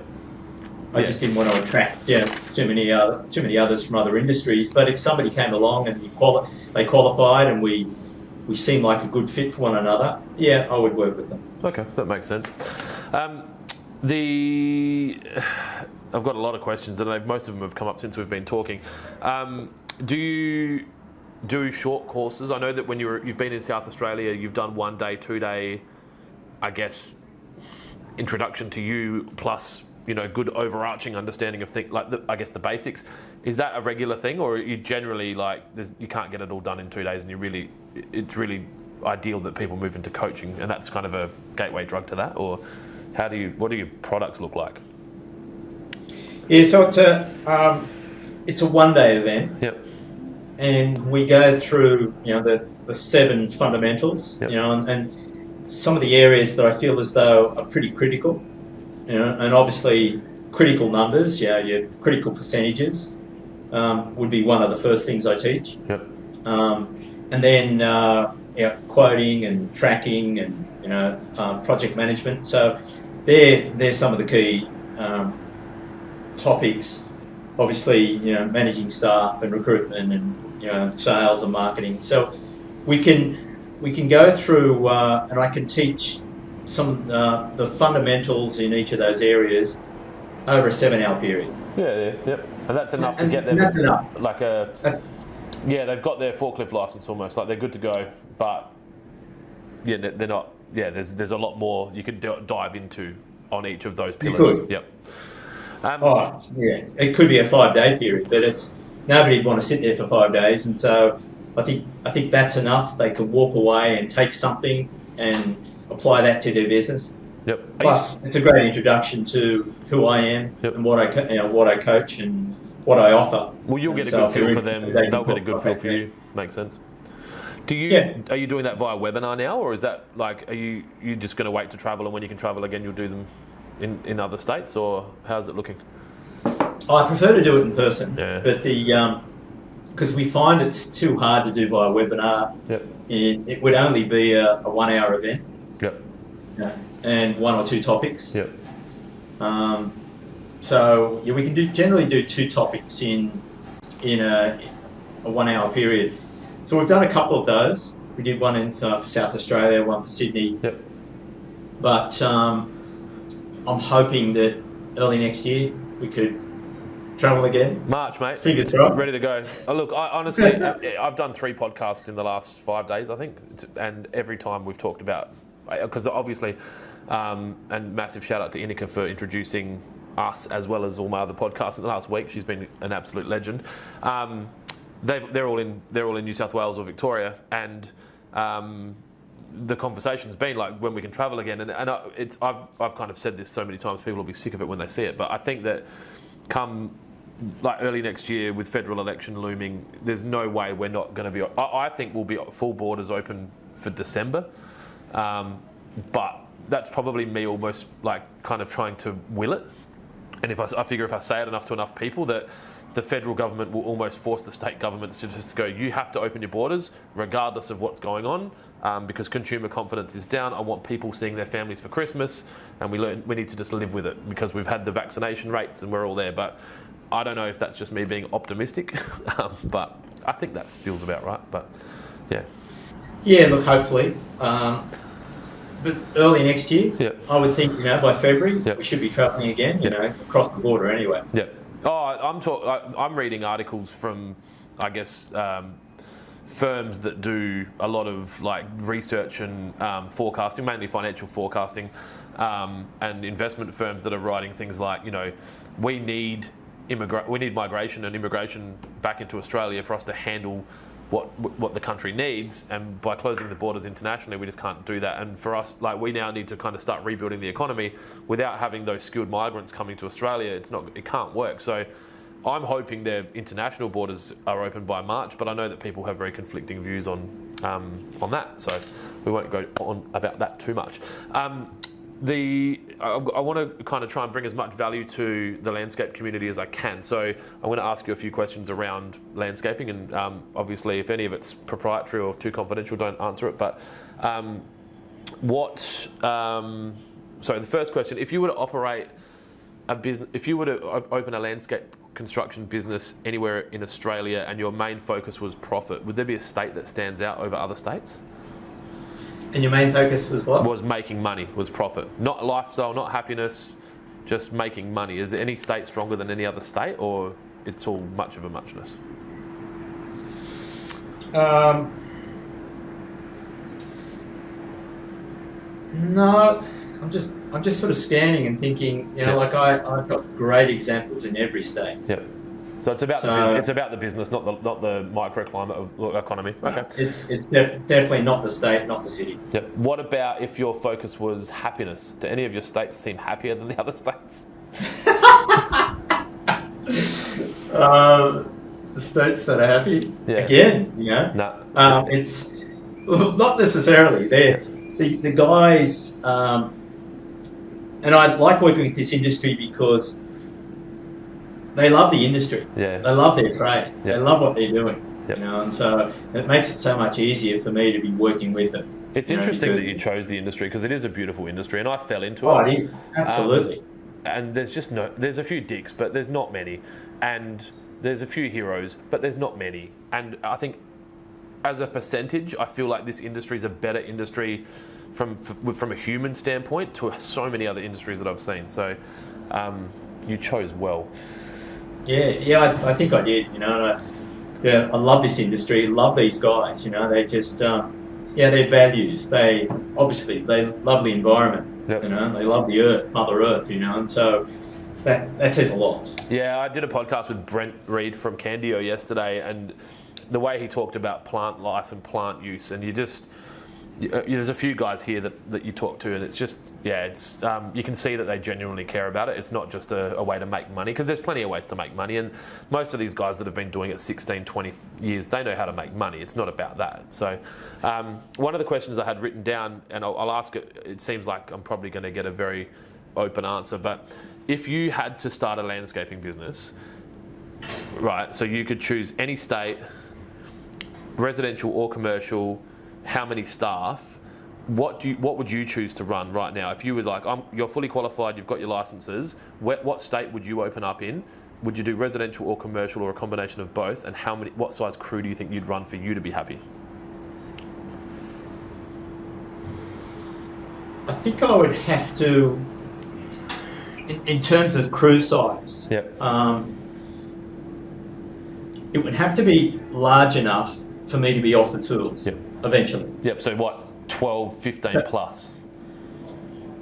I just didn't want to attract too many others from other industries. But if somebody came along and they qualified and we seemed like a good fit for one another, I would work with them. Okay, that makes sense. I've got a lot of questions, and most of them have come up since we've been talking. Do you do short courses? I know that when you've been in South Australia, you've done 1 day, 2 day, I guess, introduction to you plus good overarching understanding of things like the basics. Is that a regular thing, or are you generally like you can't get it all done in 2 days, and it's really ideal that people move into coaching, and that's kind of a gateway drug to that? Or what do your products look like? So it's a 1 day event. Yep. And we go through the 7 fundamentals. Yep. And some of the areas that I feel as though are pretty critical. And obviously critical numbers, your critical percentages would be one of the first things I teach. Yep. And then quoting and tracking and project management. So they're some of the key topics. Obviously, managing staff and recruitment and sales and marketing. So we can go through and I can teach some the fundamentals in each of those areas over a 7-hour period. Yep. And that's enough to get them. That's enough. They've got their forklift license almost. Like they're good to go, but they're not. Yeah, there's a lot more you could dive into on each of those pillars. You could. Yep. It could be a 5-day period, but nobody'd want to sit there for 5 days, and so I think that's enough. They can walk away and take something and apply that to their business. Yep. Plus, it's a great introduction to who I am and what I coach and what I offer. Well, you'll get a good feel for them. They'll get a good feel for you. Makes sense. Are you doing that via webinar now, or is that like are you just going to wait to travel, and when you can travel again, you'll do them in other states, or how's it looking? I prefer to do it in person, but because we find it's too hard to do via webinar. Yep. It would only be a 1 hour event. Yep. And 1 or 2 topics. Yep. So we can generally do 2 topics in a 1 hour period. So we've done a couple of those. We did one for South Australia, one for Sydney. Yep. But I'm hoping that early next year we could travel again. March, mate. Fingers crossed. Ready to go. Look, honestly, I've done 3 podcasts in the last 5 days, I think, and every time we've talked about, because obviously, and massive shout out to Inika for introducing us as well as all my other podcasts in the last week. She's been an absolute legend. They're all in New South Wales or Victoria, and the conversation's been like when we can travel again. And I've kind of said this so many times, people will be sick of it when they see it. But I think that come like early next year with federal election looming, there's no way we're not going to be. I think we'll be full borders open for December, but that's probably me almost like kind of trying to will it. And I figure if I say it enough to enough people that the federal government will almost force the state governments to just go, you have to open your borders regardless of what's going on, because consumer confidence is down. I want people seeing their families for Christmas, and we need to just live with it because we've had the vaccination rates and we're all there. But I don't know if that's just me being optimistic, but I think that feels about right. But yeah. Yeah, look, hopefully. but early next year, Yep. I would think, by February, Yep. we should be travelling again, across the border anyway. Yeah. Oh, I'm reading articles from, I guess, firms that do a lot of like research and forecasting, mainly financial forecasting, and investment firms that are writing things like, we need migration and immigration back into Australia for us to handle what the country needs, and by closing the borders internationally, we just can't do that. And for us, like, we now need to kind of start rebuilding the economy without having those skilled migrants coming to Australia. It can't work. So I'm hoping their international borders are open by March, but I know that people have very conflicting views on that, so we won't go on about that too much. I want to kind of try and bring as much value to the landscape community as I can. So I'm going to ask you a few questions around landscaping, and obviously if any of it's proprietary or too confidential, don't answer it. But the first question, if you were to operate a business, if you were to open a landscape construction business anywhere in Australia and your main focus was profit, would there be a state that stands out over other states? And your main focus was what? Was making money, was profit. Not lifestyle, not happiness, just making money. Is there any state stronger than any other state, or it's all much of a muchness? No, I'm just sort of scanning and thinking, like I've got great examples in every state. Yeah. So it's about the business, not the microclimate of the economy. Okay. It's definitely not the state, not the city. Yep. What about if your focus was happiness? Do any of your states seem happier than the other states? The states that are happy, Yeah. again, No. it's not necessarily. They're the guys, and I like working with this industry because they love the industry. Yeah. They love their trade. Yeah. They love what they're doing. Yep. And so it makes it so much easier for me to be working with them. It's interesting that you chose the industry, because it is a beautiful industry, and I fell into Oh, it. it is. Absolutely. And there's a few dicks, but there's not many. And there's a few heroes, but there's not many. And I think as a percentage, I feel like this industry is a better industry from a human standpoint to so many other industries that I've seen. So you chose well. Yeah, I think I did. And I love this industry. Love these guys. They just, their values. They love the environment. Yep. They love the earth, Mother Earth. And so that says a lot. Yeah, I did a podcast with Brent Reed from Candio yesterday, and the way he talked about plant life and plant use, and there's a few guys here that you talk to, and it's just, you can see that they genuinely care about it. It's not just a way to make money, because there's plenty of ways to make money, and most of these guys that have been doing it 16, 20 years, they know how to make money. It's not about that. So one of the questions I had written down, and I'll ask it seems like I'm probably going to get a very open answer, but if you had to start a landscaping business, right, so you could choose any state, residential or commercial, how many staff, what would you choose to run right now? If you were like, you're fully qualified, you've got your licenses, what state would you open up in? Would you do residential or commercial, or a combination of both? And what size crew do you think you'd run for you to be happy? I think I would have to, in terms of crew size, Yep. It would have to be large enough for me to be off the tools. Yep. Eventually. Yep. So what, 12, 15 plus?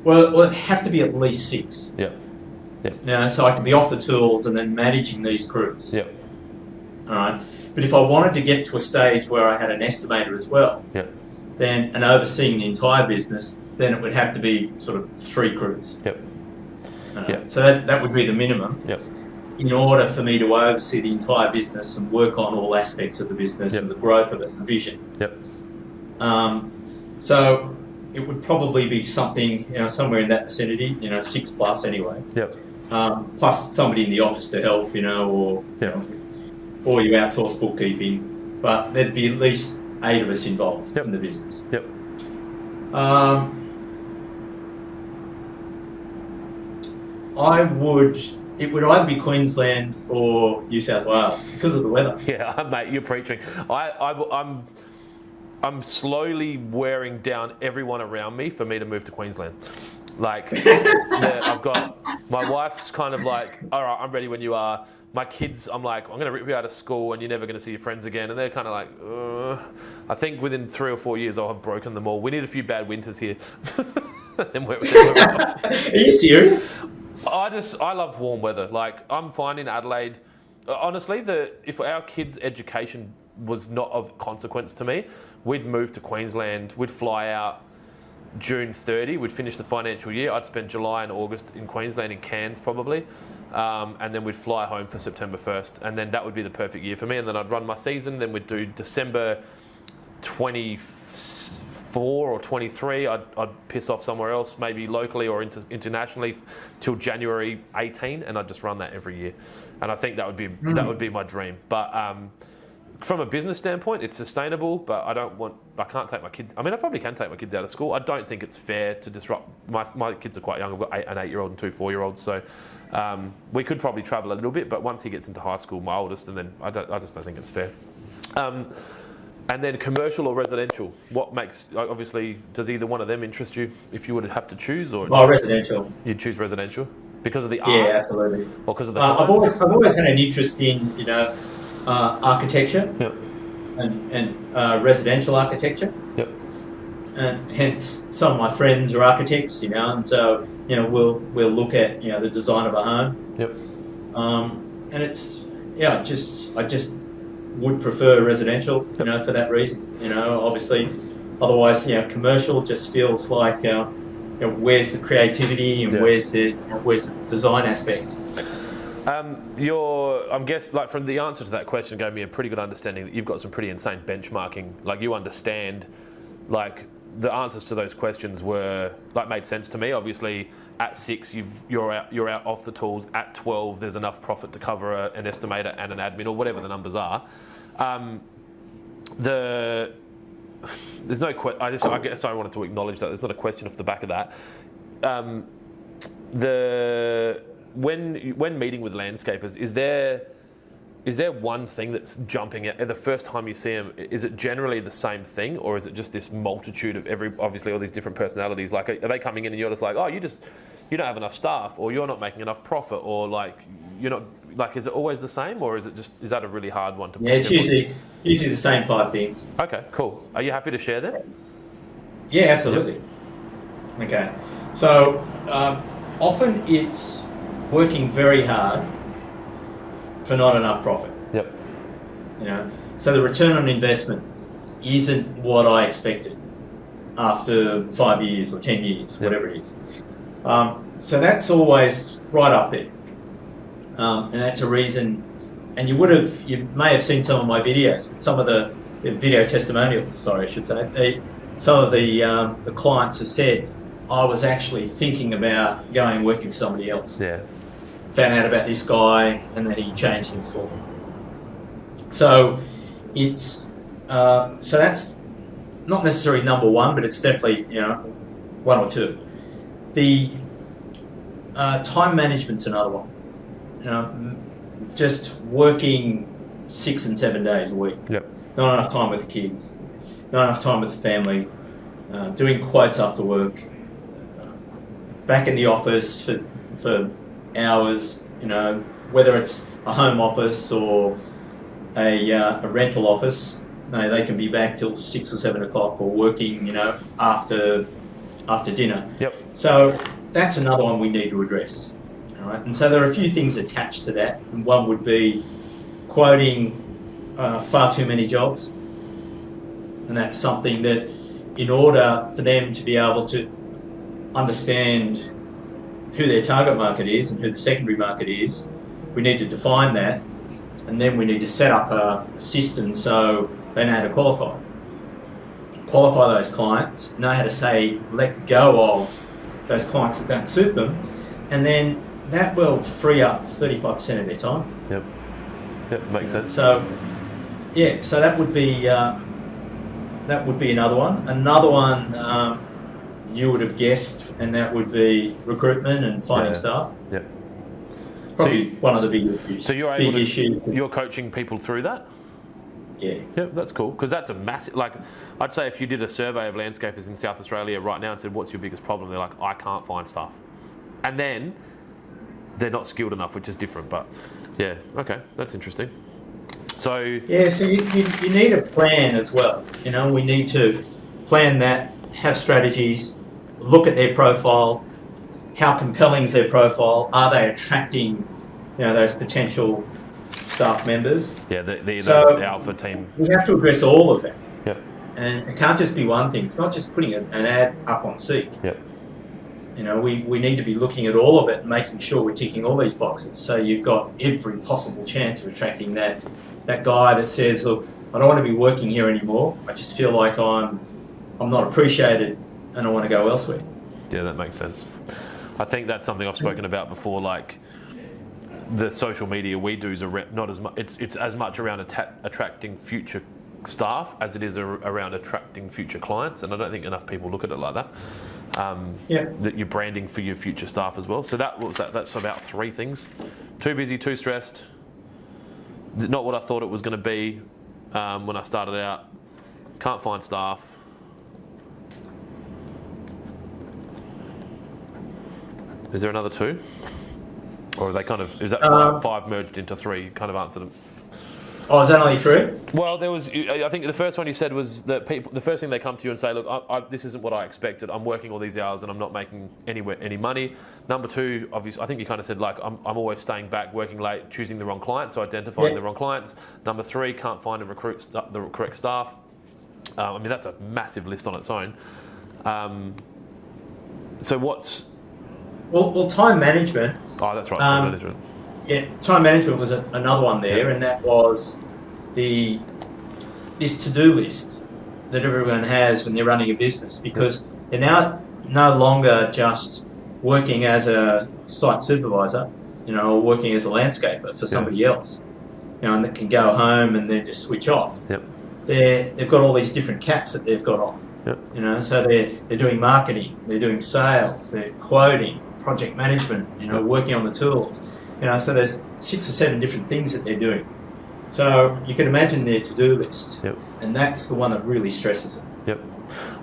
Well, it'd have to be at least 6. Yep. Yep. So I can be off the tools and then managing these crews. Yep. All right. But if I wanted to get to a stage where I had an estimator as well, Yep. then and overseeing the entire business, then it would have to be sort of 3 crews. Yep. Yep. So that would be the minimum. Yep. In order for me to oversee the entire business and work on all aspects of the business Yep. and the growth of it and the vision. Yep. So it would probably be something, somewhere in that vicinity, 6 plus anyway. Yep. Plus somebody in the office to help, or Yep. or you outsource bookkeeping. But there'd be at least 8 of us involved Yep. in the business. Yep. It would either be Queensland or New South Wales because of the weather. Yeah, mate, you're preaching. I'm slowly wearing down everyone around me for me to move to Queensland. Like, I've got my wife's kind of like, all right, I'm ready when you are. My kids, I'm like, I'm going to rip you out of school and you're never going to see your friends again. And they're kind of like, I think within 3 or 4 years I'll have broken them all. We need a few bad winters here. Then we're off. Are you serious? I love warm weather. Like, I'm fine in Adelaide. Honestly, if our kids' education was not of consequence to me, we'd move to Queensland. We'd fly out June 30. We'd finish the financial year. I'd spend July and August in Queensland, in Cairns probably. And then we'd fly home for September 1st. And then that would be the perfect year for me. And then I'd run my season. Then we'd do December 24 or 23. I'd piss off somewhere else, maybe locally or internationally, till January 18. And I'd just run that every year. And I think that would be my dream. But from a business standpoint, it's sustainable, but I can't take my kids. I mean, I probably can take my kids out of school. I don't think it's fair to disrupt. My kids are quite young. I've got an 8-year-old and 2 4-year-olds. So we could probably travel a little bit, but once he gets into high school, my oldest, and then I just don't think it's fair. And then commercial or residential, what makes, obviously, does either one of them interest you if you would have to choose? Or Residential. You'd choose residential? Because of the art? Yeah, absolutely. Or because of the I've always had an interest in, architecture. Yep. And residential architecture. Yep. And hence some of my friends are architects, and so we'll look at the design of a home. Yep. And it's I just would prefer residential, for that reason. Obviously, otherwise, commercial just feels like where's the creativity and where's the design aspect. I'm guessing, like, from the answer to that question gave me a pretty good understanding that you've got some pretty insane benchmarking. Like, you understand, like, the answers to those questions made sense to me. Obviously, at 6, you're out off the tools. At 12, there's enough profit to cover an estimator and an admin or whatever the numbers are. There's no I guess I wanted to acknowledge that there's not a question off the back of that. When meeting with landscapers, is there one thing that's jumping out the first time you see them? Is it generally the same thing, or is it just this multitude of obviously all these different personalities? Like, are they coming in and you're just like, oh, you don't have enough staff, or you're not making enough profit, or like you're not, like, is it always the same, or is that a really hard one to? Yeah, it's usually the same 5 things. Okay, cool. Are you happy to share that? Yeah, absolutely. Yep. Okay, so often it's working very hard for not enough profit. Yep. So the return on investment isn't what I expected after 5 years or 10 years, whatever it is. So that's always right up there. And that's a reason, and you may have seen some of my videos, but some of the video testimonials, some of the clients have said, I was actually thinking about going and working with somebody else. Yeah. Found out about this guy, and then he changed things for me. So it's so that's not necessarily number one, but it's definitely 1 or 2. The time management's another one. Just working 6 and 7 days a week. Yep. Not enough time with the kids. Not enough time with the family. Doing quotes after work. Back in the office for hours, whether it's a home office or a rental office, they can be back till 6 or 7 o'clock, or working, after dinner. Yep. So that's another one we need to address. All right. And so there are a few things attached to that. And one would be quoting far too many jobs, and that's something that, in order for them to be able to understand who their target market is and who the secondary market is, we need to define that, and then we need to set up a system so they know how to qualify those clients, know how to say let go of those clients that don't suit them, and then that will free up 35% of their time. Yep, makes sense. So that would be another one. Another one you would have guessed, and that would be recruitment and finding staff. Yep. It's probably one of the big issues. So you're coaching people through that? Yeah. Yeah, that's cool, because that's a massive, like, I'd say if you did a survey of landscapers in South Australia right now and said, what's your biggest problem? They're like, I can't find stuff. And then they're not skilled enough, which is different, but yeah, okay, that's interesting. So yeah, so you need a plan as well. You know, we need to plan that, have strategies, look at their profile, how compelling is their profile, are they attracting, you know, those potential staff members? yeah, the alpha team. We have to address all of that. Yep. And it can't just be one thing. It's not just putting an ad up on Seek. Yep. You know, we need to be looking at all of it and making sure we're ticking all these boxes. So you've got every possible chance of attracting that guy that says, look, I don't want to be working here anymore. I just feel like I'm not appreciated and I want to go elsewhere. Yeah, that makes sense. I think that's something I've spoken about before, like the social media we do is not as much, it's as much around attracting future staff as it is around attracting future clients, and I don't think enough people look at it like that. That you're branding for your future staff as well. So that's about 3 things: too busy, too stressed, not what I thought it was going to be when I started out, can't find staff. Is there another 2? Or are they kind of, is that 5 merged into 3? You kind of answered them. Oh, is that only 3? Well, there was. I think the first one you said was that people. The first thing they come to you and say, "Look, this isn't what I expected. I'm working all these hours and I'm not making any money." Number 2, obviously, I think you kind of said like, "I'm always staying back, working late, choosing the wrong clients, so identifying the wrong clients." Number 3, can't find and recruit the correct staff. I mean, that's a massive list on its own. So what's? Well, time management. Oh, that's right, time management. Yeah, time management was another one there, and that was this to-do list that everyone has when they're running a business, because they're now no longer just working as a site supervisor, you know, or working as a landscaper for somebody else, you know, and that can go home and then just switch off. Yep. They've got all these different caps that they've got on. Yep. You know, so they're doing marketing, they're doing sales, they're quoting, project management, you know, working on the tools. You know, so there's 6 or 7 different things that they're doing. So you can imagine their to-do list, and that's the one that really stresses them. Yep.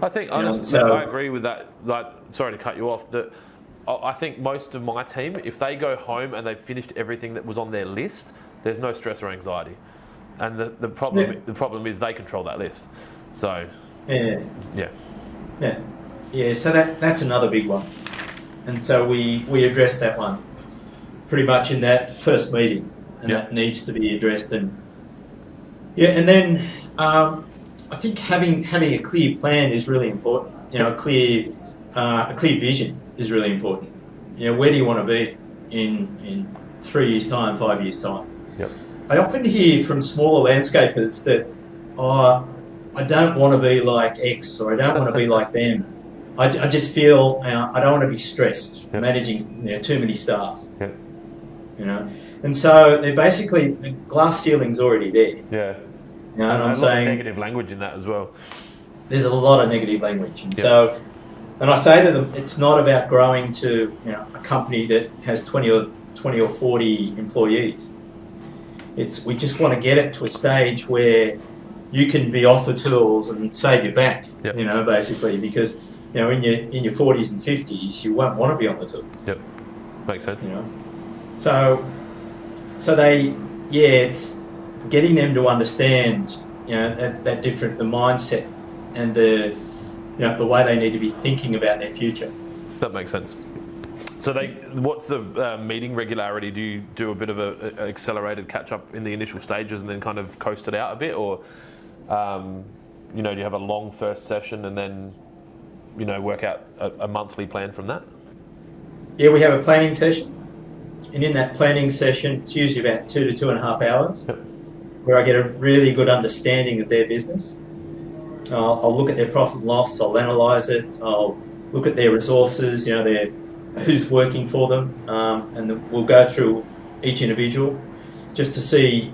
I think honestly, I agree with that. Like, sorry to cut you off. That I think most of my team, if they go home and they've finished everything that was on their list, there's no stress or anxiety. And the problem is they control that list. So yeah. So that's another big one. And so we addressed that one pretty much in that first meeting, and that needs to be addressed. And then I think having a clear plan is really important. You know, a clear vision is really important. You know, where do you want to be in 3 years' time, 5 years' time? Yep. I often hear from smaller landscapers that, I don't want to be like X, or I don't want to be like them. I just feel, you know, I don't want to be stressed managing, you know, too many staff. Yep. You know, and so they're basically, the glass ceiling's already there. Yeah. You know, and I'm saying negative language in that as well. There's a lot of negative language, and so, and I say to them, it's not about growing to, you know, a company that has 20 or 40 employees. We just want to get it to a stage where you can be off the tools and save your back. Yep. You know, basically, because, you know, in your 40s and 50s, you won't want to be on the tools. Yep, makes sense. You know, so it's getting them to understand, you know, that different, the mindset and the way they need to be thinking about their future. That makes sense. So what's the meeting regularity? Do you do a bit of an accelerated catch up in the initial stages and then kind of coast it out a bit, or do you have a long first session and then work out a monthly plan from that? Yeah, we have a planning session, and in that planning session, it's usually about 2 to 2.5 hours, where I get a really good understanding of their business. I'll look at their profit and loss, I'll analyse it, I'll look at their resources, who's working for them, and we'll go through each individual just to see,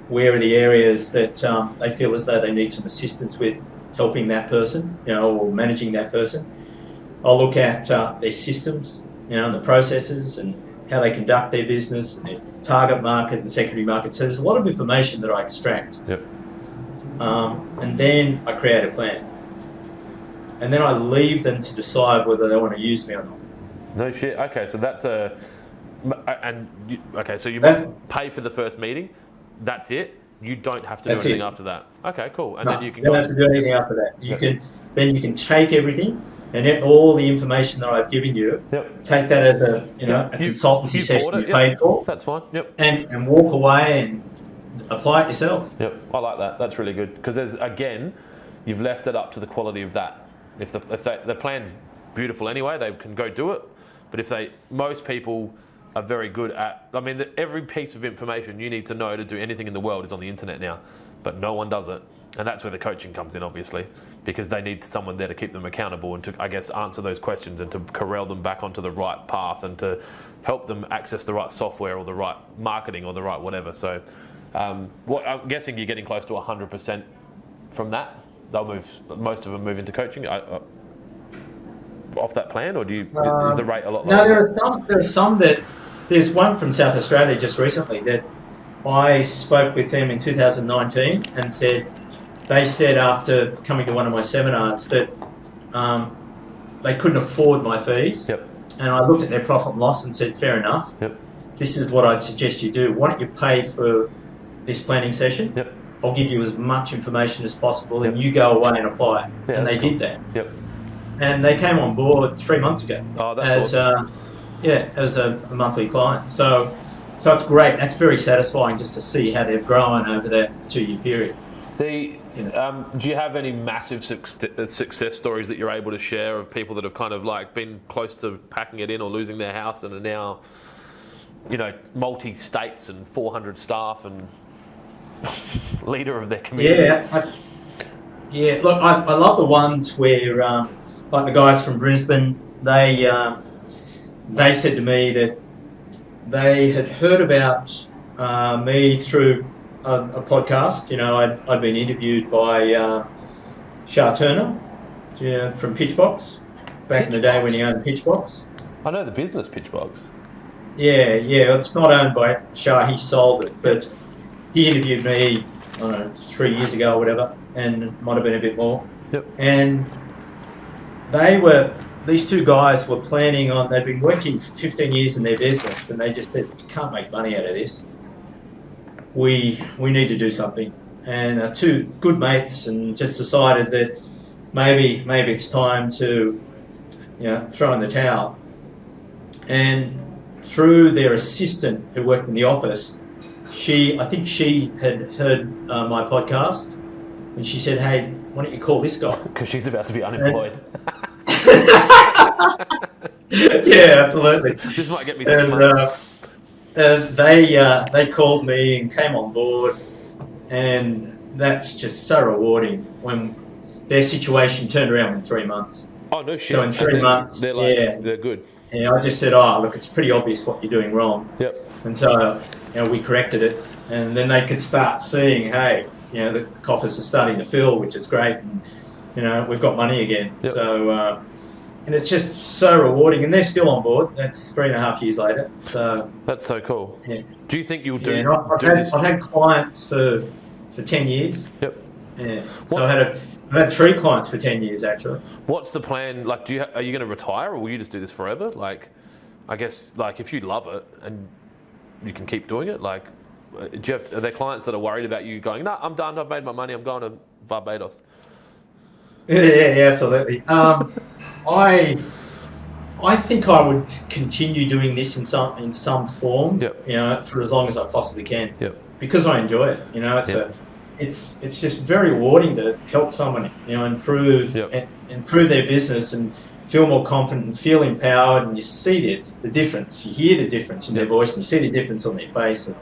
where are the areas that they feel as though they need some assistance with helping that person, or managing that person. I'll look at their systems, and the processes and how they conduct their business, and their target market and secondary market. So there's a lot of information that I extract. Yep. and then I create a plan. And then I leave them to decide whether they want to use me or not. No shit. Okay, so that's so you pay for the first meeting. That's it. You don't have to do anything after that. Okay, cool. And then you can don't have to do anything after that. You can take everything and all the information that I've given you. Yep. Take that as a consultancy session you paid for. That's fine. Yep. And walk away and apply it yourself. Yep. I like that. That's really good because you've left it up to the quality of that. If the plan's beautiful anyway, they can go do it. But most people are very good at. I mean, every piece of information you need to know to do anything in the world is on the internet now, but no one does it, and that's where the coaching comes in, obviously, because they need someone there to keep them accountable and to, I guess, answer those questions and to corral them back onto the right path and to help them access the right software or the right marketing or the right whatever. So, I'm guessing you're getting close to 100% from that. Most of them move into coaching. Off that plan, or is the rate a lot lower? No, there are some that. There's one from South Australia just recently that I spoke with them in 2019 and they said after coming to one of my seminars that they couldn't afford my fees. Yep. And I looked at their profit and loss and said, fair enough. Yep. This is what I'd suggest you do. Why don't you pay for this planning session? Yep. I'll give you as much information as possible, and you go away and apply it. Yeah, and they did that. Yep. And they came on board 3 months ago. Oh, that's awesome. As a monthly client. So it's great. That's very satisfying just to see how they've grown over that 2-year period. Do you have any massive success stories that you're able to share of people that have kind of like been close to packing it in or losing their house and are now, multi-states and 400 staff and leader of their community? Look, I love the ones where, like the guys from Brisbane, they said to me that they had heard about me through a podcast. I'd been interviewed by Shah Turner from Pitchbox back in the day when he owned Pitchbox. I know the business Pitchbox. Yeah, it's not owned by Shah, he sold it, but he interviewed me, I don't know, 3 years ago or whatever, and it might have been a bit more. Yep. And these two guys were planning on, they'd been working for 15 years in their business, and they just said, we can't make money out of this. We need to do something. And two good mates, and just decided that maybe it's time to throw in the towel. And through their assistant who worked in the office, I think she had heard my podcast, and she said, hey, why don't you call this guy? Because she's about to be unemployed. Yeah, absolutely. This might get me some money. They called me and came on board, and that's just so rewarding when their situation turned around in 3 months. Oh, no shit. So in 3 months, they're good. Yeah, I just said, look, it's pretty obvious what you're doing wrong. Yep. And so, we corrected it, and then they could start seeing, hey, the coffers are starting to fill, which is great, and we've got money again. Yep. So, and it's just so rewarding, and they're still on board. That's 3.5 years later. So that's so cool. Yeah. Do you think you'll do? Yeah, I've had clients for 10 years. Yep. Yeah. So I've had 3 clients for 10 years actually. What's the plan? Like, are you going to retire, or will you just do this forever? Like, I guess, like, if you love it and you can keep doing it, like, are there clients that are worried about you going, no, I'm done, I've made my money, I'm going to Barbados? Yeah, absolutely. I think I would continue doing this in some form, yep. For as long as I possibly can, yep. because I enjoy it. It's just very rewarding to help someone, improve yep. improve their business and feel more confident and feel empowered, and you see the difference, you hear the difference in their voice, and you see the difference on their face. And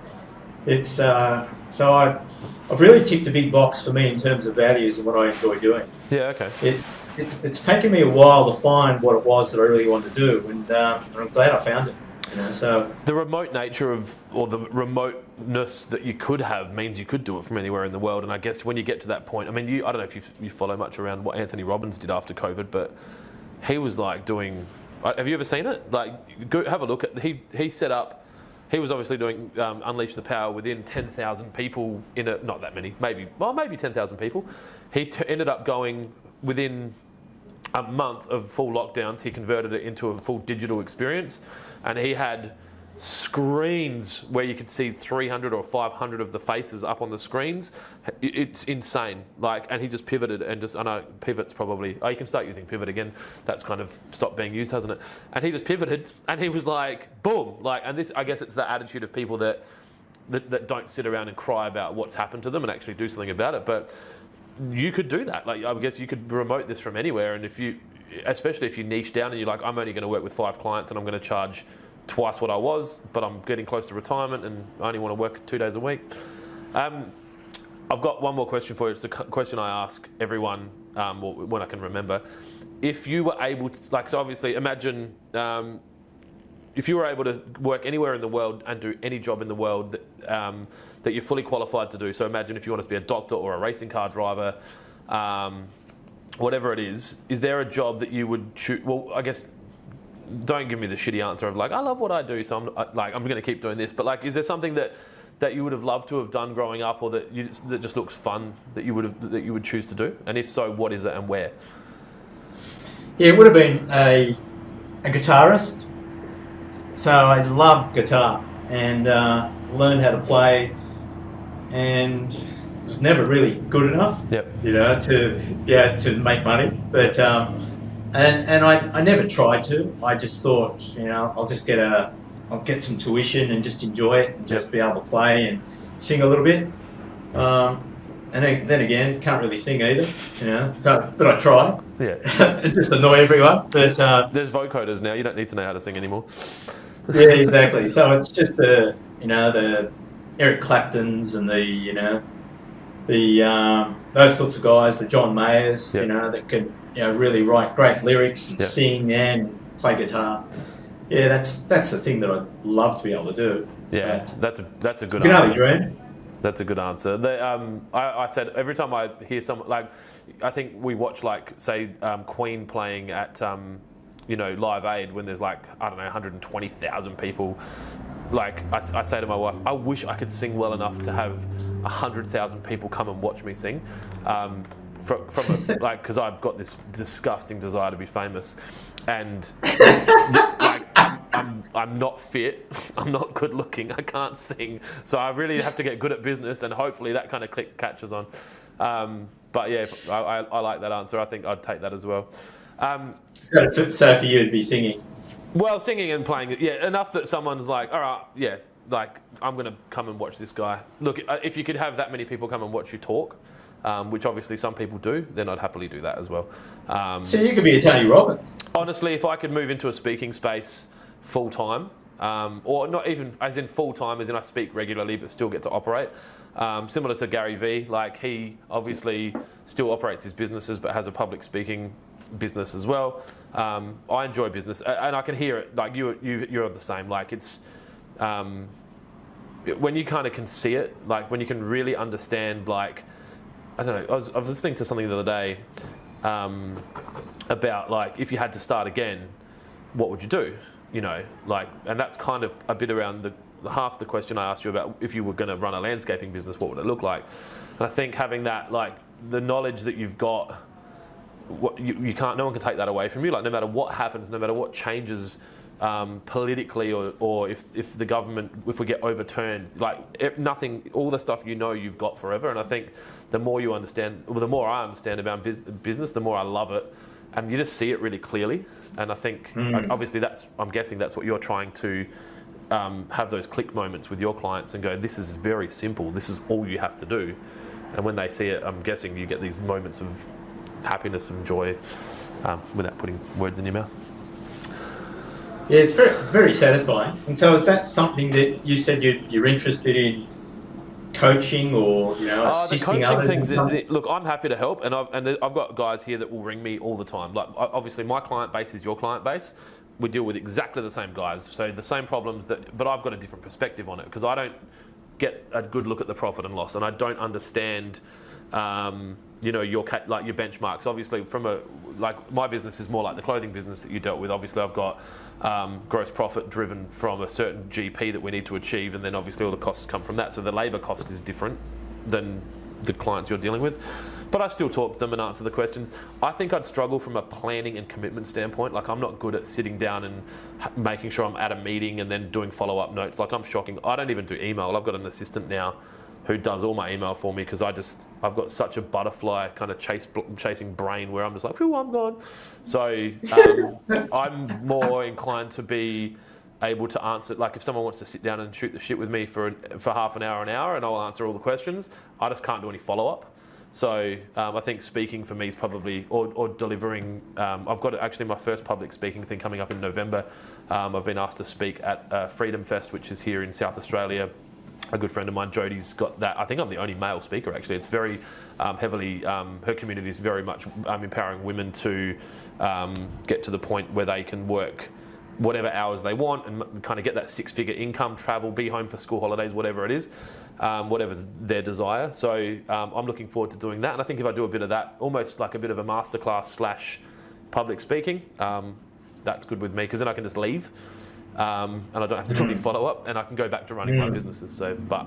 it's so I've really ticked a big box for me in terms of values and what I enjoy doing. Yeah, okay. It's taken me a while to find what it was that I really wanted to do, and I'm glad I found it. So the remote nature or the remoteness that you could have means you could do it from anywhere in the world. And I guess when you get to that point, I mean, I don't know if you follow much around what Anthony Robbins did after COVID, but he was like doing. Have you ever seen it? Like, go have a look at. He set up he was obviously doing Unleash the Power within 10,000 people not that many, maybe 10,000 people. He ended up going within a month of full lockdowns. He converted it into a full digital experience, and he had screens where you could see 300 or 500 of the faces up on the screens. It's insane. And he just pivoted and I know Pivot's probably, you can start using Pivot again. That's kind of stopped being used, hasn't it? And he just pivoted and he was like, boom. And this, I guess it's the attitude of people that don't sit around and cry about what's happened to them and actually do something about it. But you could do that. I guess you could remote this from anywhere. And especially if you niche down and you're like, I'm only going to work with 5 clients and I'm going to charge twice what I was, but I'm getting close to retirement and I only want to work 2 days a week. I've got one more question for you. It's a question I ask everyone when I can remember. If you were able to, so obviously imagine if you were able to work anywhere in the world and do any job in the world that you're fully qualified to do. So imagine if you wanted to be a doctor or a racing car driver, whatever it is there a job that you would choose? Well, I guess, don't give me the shitty answer of I love what I do, so I'm going to keep doing this. But is there something that you would have loved to have done growing up, or that just looks fun that you would choose to do? And if so, what is it and where? Yeah, it would have been a guitarist. So I loved guitar and learned how to play, and was never really good enough. Yep. To make money, but. And I never tried to. I just thought, I'll get some tuition and just enjoy it and just be able to play and sing a little bit. And then again, can't really sing either, but I try. Yeah. And just annoy everyone. But there's vocoders now. You don't need to know how to sing anymore. Yeah, exactly. So it's just the Eric Claptons and those sorts of guys, the John Mayers, yep. That can really write great lyrics and yep. sing and play guitar. Yeah, that's the thing that I'd love to be able to do. Yeah, that's a good answer. You can answer. only dream. That's a good answer. I said every time I hear someone I think we watch say Queen playing at Live Aid when there's 120,000 people. I say to my wife, I wish I could sing well enough to have 100,000 people come and watch me sing. Because I've got this disgusting desire to be famous, and I'm not fit, I'm not good looking, I can't sing, so I really have to get good at business, and hopefully that kind of catches on. But yeah, I like that answer. I think I'd take that as well. So for you, it'd be singing. Well, singing and playing, yeah, enough that someone's all right, yeah, I'm going to come and watch this guy. Look, if you could have that many people come and watch you talk, which obviously some people do, then I'd happily do that as well. So you could be a Tony Robbins. Honestly, if I could move into a speaking space full time, or not even as in full time, as in I speak regularly but still get to operate, similar to Gary Vee, he obviously still operates his businesses but has a public speaking business as well. I enjoy business, and I can hear it. You're the same. It's when you kind of can see it, when you can really understand, I don't know, I was listening to something the other day about if you had to start again, what would you do? And that's kind of a bit around the half the question I asked you about if you were going to run a landscaping business, what would it look like? And I think having that, the knowledge that you've got, you can't, no one can take that away from you. No matter what happens, no matter what changes politically, or if the government, if we get overturned, nothing, all the stuff you've got forever. And I think the more you understand, or the more I understand about business, the more I love it, and you just see it really clearly. And I think obviously I'm guessing that's what you're trying to have, those click moments with your clients and go, this is very simple, this is all you have to do. And when they see it, I'm guessing you get these moments of happiness and joy without putting words in your mouth. Yeah, it's very, very satisfying. And so is that something that you said you're interested in coaching, or assisting others? Look, I'm happy to help, and I've got guys here that will ring me all the time. Obviously, my client base is your client base. We deal with exactly the same guys, so the same problems but I've got a different perspective on it, because I don't get a good look at the profit and loss, and I don't understand your benchmarks. Obviously, my business is more like the clothing business that you dealt with. Obviously, I've got gross profit driven from a certain GP that we need to achieve, and then obviously all the costs come from that. So the labour cost is different than the clients you're dealing with. But I still talk to them and answer the questions. I think I'd struggle from a planning and commitment standpoint. Like, I'm not good at sitting down and making sure I'm at a meeting and then doing follow-up notes. Like, I'm shocking. I don't even do email. I've got an assistant now who does all my email for me because I've got such a butterfly kind of chasing brain where I'm just like, I'm gone. So I'm more inclined to be able to answer, like if someone wants to sit down and shoot the shit with me for half an hour, and I'll answer all the questions. I just can't do any follow-up. So I think speaking for me is probably, or delivering, I've got actually my first public speaking thing coming up in November. I've been asked to speak at Freedom Fest, which is here in South Australia. A good friend of mine, Jodie's got that. I think I'm the only male speaker, actually. It's very heavily, her community is very much empowering women to get to the point where they can work whatever hours they want and kind of get that six-figure income, travel, be home for school holidays, whatever it is, whatever's their desire. So I'm looking forward to doing that. And I think if I do a bit of that, almost like a bit of a masterclass / public speaking, that's good with me because then I can just leave. And I don't have to do any follow-up, and I can go back to running my businesses. So, but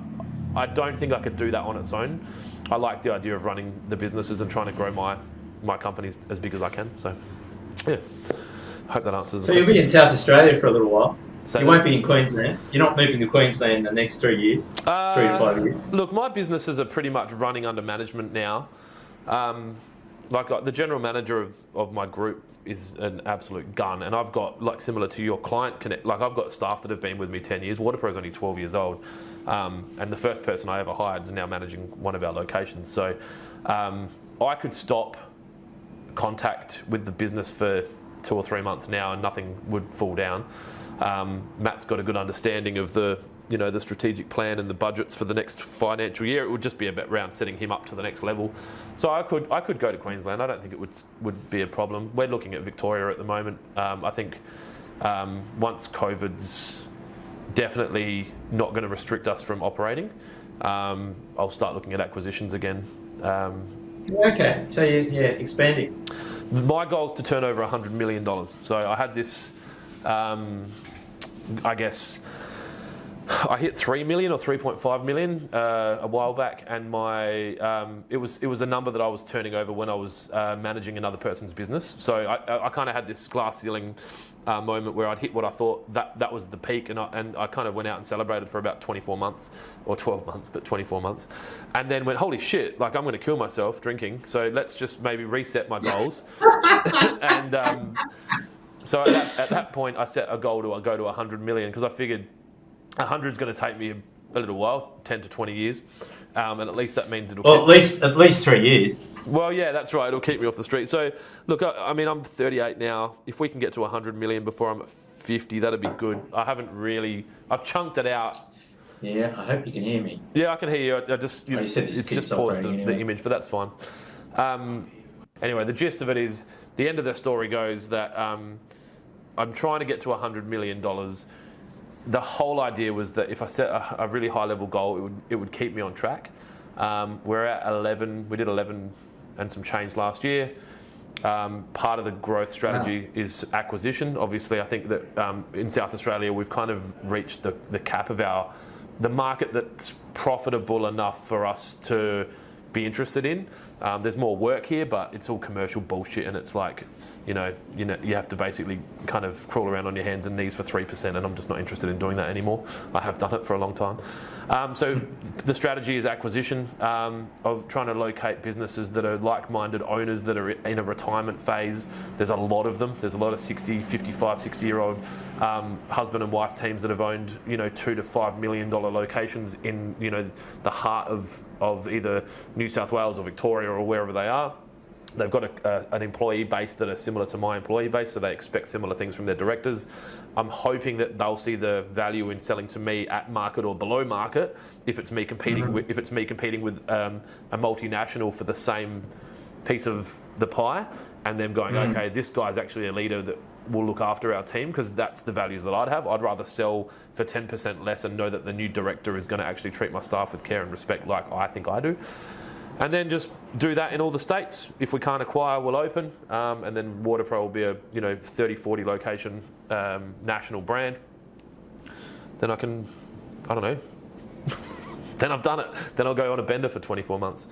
I don't think I could do that on its own. I like the idea of running the businesses and trying to grow my companies as big as I can. So, yeah, I hope that answers. So you'll be in South Australia for a little while. So you won't be in Queensland. You're not moving to Queensland in the next 3 years, 3 to 5 years. Look, my businesses are pretty much running under management now. Like the general manager of my group is an absolute gun, and I've got, like, similar to your client connect, like I've got staff that have been with me 10 years. Waterpro is only 12 years old, and the first person I ever hired is now managing one of our locations. So I could stop contact with the business for 2 or 3 months now and nothing would fall down. Matt's got a good understanding of the strategic plan and the budgets for the next financial year. It would just be a bit around setting him up to the next level. So I could go to Queensland. I don't think it would be a problem. We're looking at Victoria at the moment. I think once COVID's definitely not going to restrict us from operating, I'll start looking at acquisitions again. Okay, so you're expanding. My goal is to turn over $100 million. So I had this, I guess, I hit 3 million or 3.5 million a while back, and it was a number that I was turning over when I was managing another person's business. So I kind of had this glass ceiling moment where I'd hit what I thought that was the peak, and I kind of went out and celebrated for about 24 months or 12 months, but 24 months, and then went, holy shit, like I'm going to kill myself drinking. So let's just maybe reset my goals, and so at that point I set a goal to go to 100 million because I figured 100 is going to take me a little while, 10 to 20 years, and at least that means it'll. Well, at least 3 years. Well, yeah, that's right. It'll keep me off the street. So, look, I mean, I'm 38 now. If we can get to 100 million before I'm at 50, that'd be good. I've chunked it out. Yeah, I hope you can hear me. Yeah, I can hear you. You said this it's keeps just paused operating the anyway. image, but that's fine. Anyway, the gist of it is, the end of the story goes that I'm trying to get to $100 million. The whole idea was that if I set a really high level goal, it would keep me on track. We're at 11. We did 11 and some change last year. Part of the growth strategy is acquisition. Obviously, I think that in South Australia, we've kind of reached the cap of the market that's profitable enough for us to be interested in. There's more work here, but it's all commercial bullshit, and it's like, you have to basically kind of crawl around on your hands and knees for 3%, and I'm just not interested in doing that anymore. I have done it for a long time. So the strategy is acquisition, of trying to locate businesses that are like-minded owners that are in a retirement phase. There's a lot of them. There's a lot of 60, 55, 60-year-old husband and wife teams that have owned, $2 to $5 million locations in, the heart of either New South Wales or Victoria or wherever they are. They've got an employee base that are similar to my employee base, so they expect similar things from their directors. I'm hoping that they'll see the value in selling to me at market or below market if it's me competing with a multinational for the same piece of the pie, and them going, okay, this guy's actually a leader that will look after our team, because that's the values that I'd have. I'd rather sell for 10% less and know that the new director is going to actually treat my staff with care and respect like I think I do. And then just do that in all the states. If we can't acquire, we'll open. And then Waterpro will be a 30, 40 location national brand. Then I don't know. Then I've done it. Then I'll go on a bender for 24 months.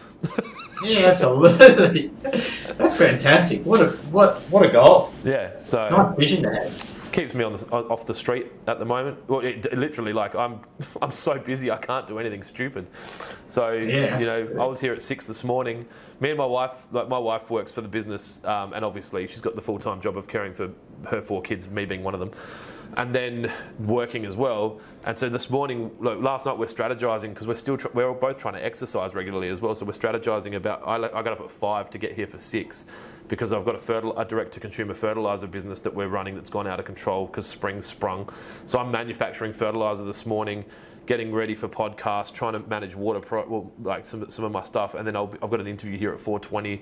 Yeah, absolutely. That's fantastic. What a goal. Yeah. So nice vision to have. Keeps me off the street at the moment. Well, it literally, like I'm so busy I can't do anything stupid. So I was here at 6 this morning. Me and my wife, my wife works for the business, and obviously she's got the full-time job of caring for her 4 kids, me being one of them, and then working as well. And so this morning, last night, we're strategizing because we're both trying to exercise regularly as well. So we're strategizing about. I got up at 5 to get here for 6. Because I've got a direct-to-consumer fertiliser business that we're running that's gone out of control because spring's sprung. So I'm manufacturing fertiliser this morning, getting ready for podcasts, trying to manage Waterpro, like some of my stuff, and then I've got an interview here at 4:20,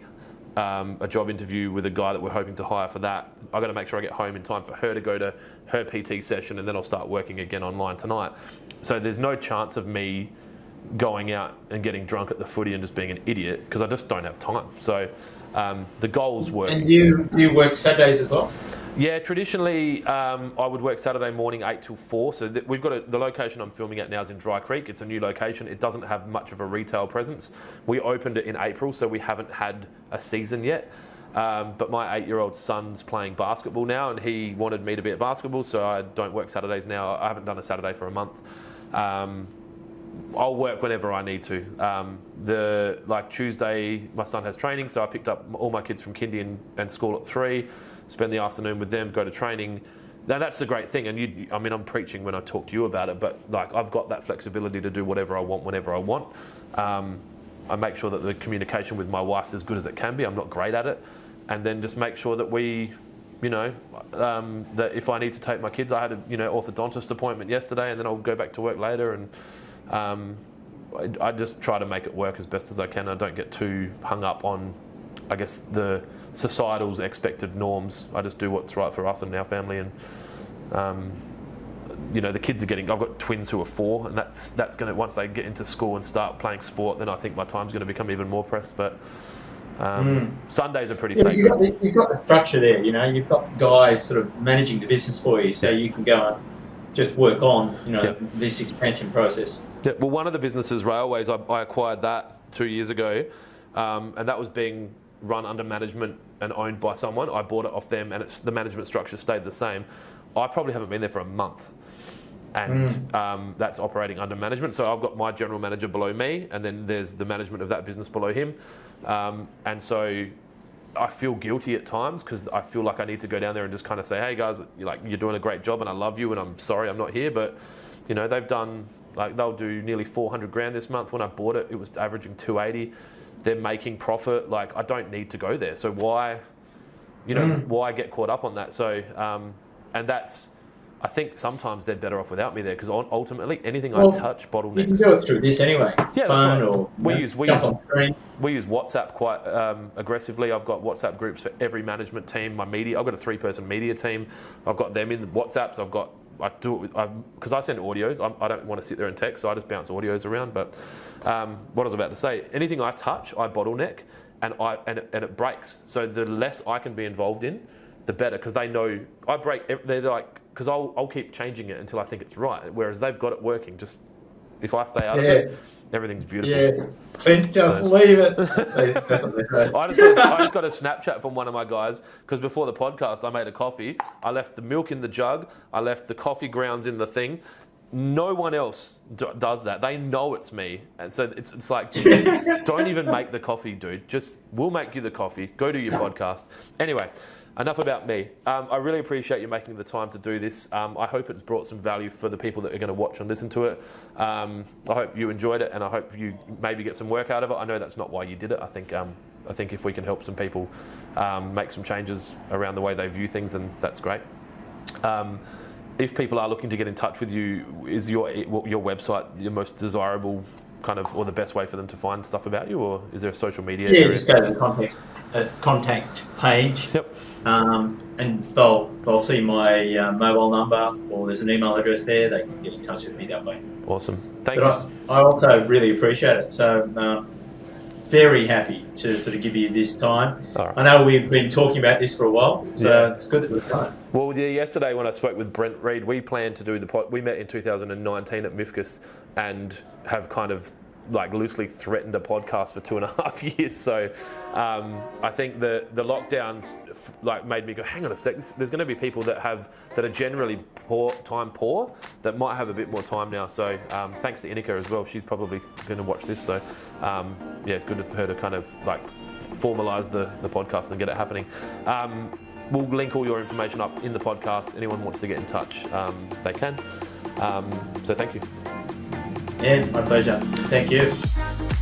a job interview with a guy that we're hoping to hire for that. I've got to make sure I get home in time for her to go to her PT session, and then I'll start working again online tonight. So there's no chance of me going out and getting drunk at the footy and just being an idiot because I just don't have time. So the goals work. And do you work Saturdays as well? Yeah, traditionally I would work Saturday morning 8 till 4. So we've got the location I'm filming at now is in Dry Creek. It's a new location. It doesn't have much of a retail presence. We opened it in April, so we haven't had a season yet. But my 8-year-old son's playing basketball now, and he wanted me to be at basketball, so I don't work Saturdays now. I haven't done a Saturday for a month. I'll work whenever I need to. Tuesday, my son has training, so I picked up all my kids from kindy and school at 3, spend the afternoon with them, go to training. Now that's the great thing, and I'm preaching when I talk to you about it, but I've got that flexibility to do whatever I want whenever I want. I make sure that the communication with my wife's as good as it can be. I'm not great at it, and then just make sure that that if I need to take my kids, I had an orthodontist appointment yesterday, and then I'll go back to work later, and I just try to make it work as best as I can. I don't get too hung up on, I guess, the societal's expected norms. I just do what's right for us and our family. And the kids are getting. I've got twins who are 4, and that's going to, once they get into school and start playing sport, then I think my time's going to become even more pressed. But Sundays are pretty sacred. You've got the structure there. You've got guys sort of managing the business for you, so you can go and just work on this expansion process. Yeah, well, one of the businesses, Railways, I acquired that 2 years ago, and that was being run under management and owned by someone. I bought it off them, and the management structure stayed the same. I probably haven't been there for a month, and that's operating under management. So I've got my general manager below me, and then there's the management of that business below him. And so I feel guilty at times because I feel like I need to go down there and just kind of say, hey guys, you're doing a great job, and I love you, and I'm sorry I'm not here. But they've done, they'll do nearly 400 grand this month. When I bought it, it was averaging 280. They're making profit. I don't need to go there. So why get caught up on that? So and that's, I think sometimes they're better off without me there because ultimately anything I touch bottlenecks. You can do it through this anyway. Yeah, phone right. or we use WhatsApp quite aggressively. I've got WhatsApp groups for every management team. My media, I've got a 3-person media team. I've got them in the WhatsApps. I do it because I send audios. I don't want to sit there and text, so I just bounce audios around. But what I was about to say, anything I touch, I bottleneck, and it breaks. So the less I can be involved in, the better, because they know I break. They're like, because I'll keep changing it until I think it's right. Whereas they've got it working. Just if I stay out of it, everything's beautiful. Yeah, Clint, just leave it. That's what they say. I just got a Snapchat from one of my guys because before the podcast I made a coffee. I left the milk in the jug. I left the coffee grounds in the thing. No one else does that. They know it's me, and so it's like, don't even make the coffee, dude. We'll make you the coffee. Go do your podcast. Anyway. Enough about me. I really appreciate you making the time to do this. I hope it's brought some value for the people that are going to watch and listen to it. I hope you enjoyed it, and I hope you maybe get some work out of it. I know that's not why you did it. I think if we can help some people make some changes around the way they view things, then that's great. If people are looking to get in touch with you, is your website your most desirable kind of, or the best way for them to find stuff about you, or is there a social media area? Just go to the contact page. Yep. And they'll see my mobile number, or there's an email address there. They can get in touch with me that way. Awesome. Thank you. I also really appreciate it. So very happy to sort of give you this time. All right. I know we've been talking about this for a while, so Yeah. it's good that we've done it. Well, yeah, yesterday when I spoke with Brent Reed, we planned to do the pod. We met in 2019 at MIFCUS and have kind of like loosely threatened a podcast for 2.5 years. So I think the lockdowns like made me go, hang on a sec. There's going to be people that are generally poor that might have a bit more time now. So thanks to Inika as well. She's probably going to watch this. So yeah, it's good for her to kind of like formalise the podcast and get it happening. We'll link all your information up in the podcast. Anyone wants to get in touch, they can. So thank you. Yeah, my pleasure. Thank you.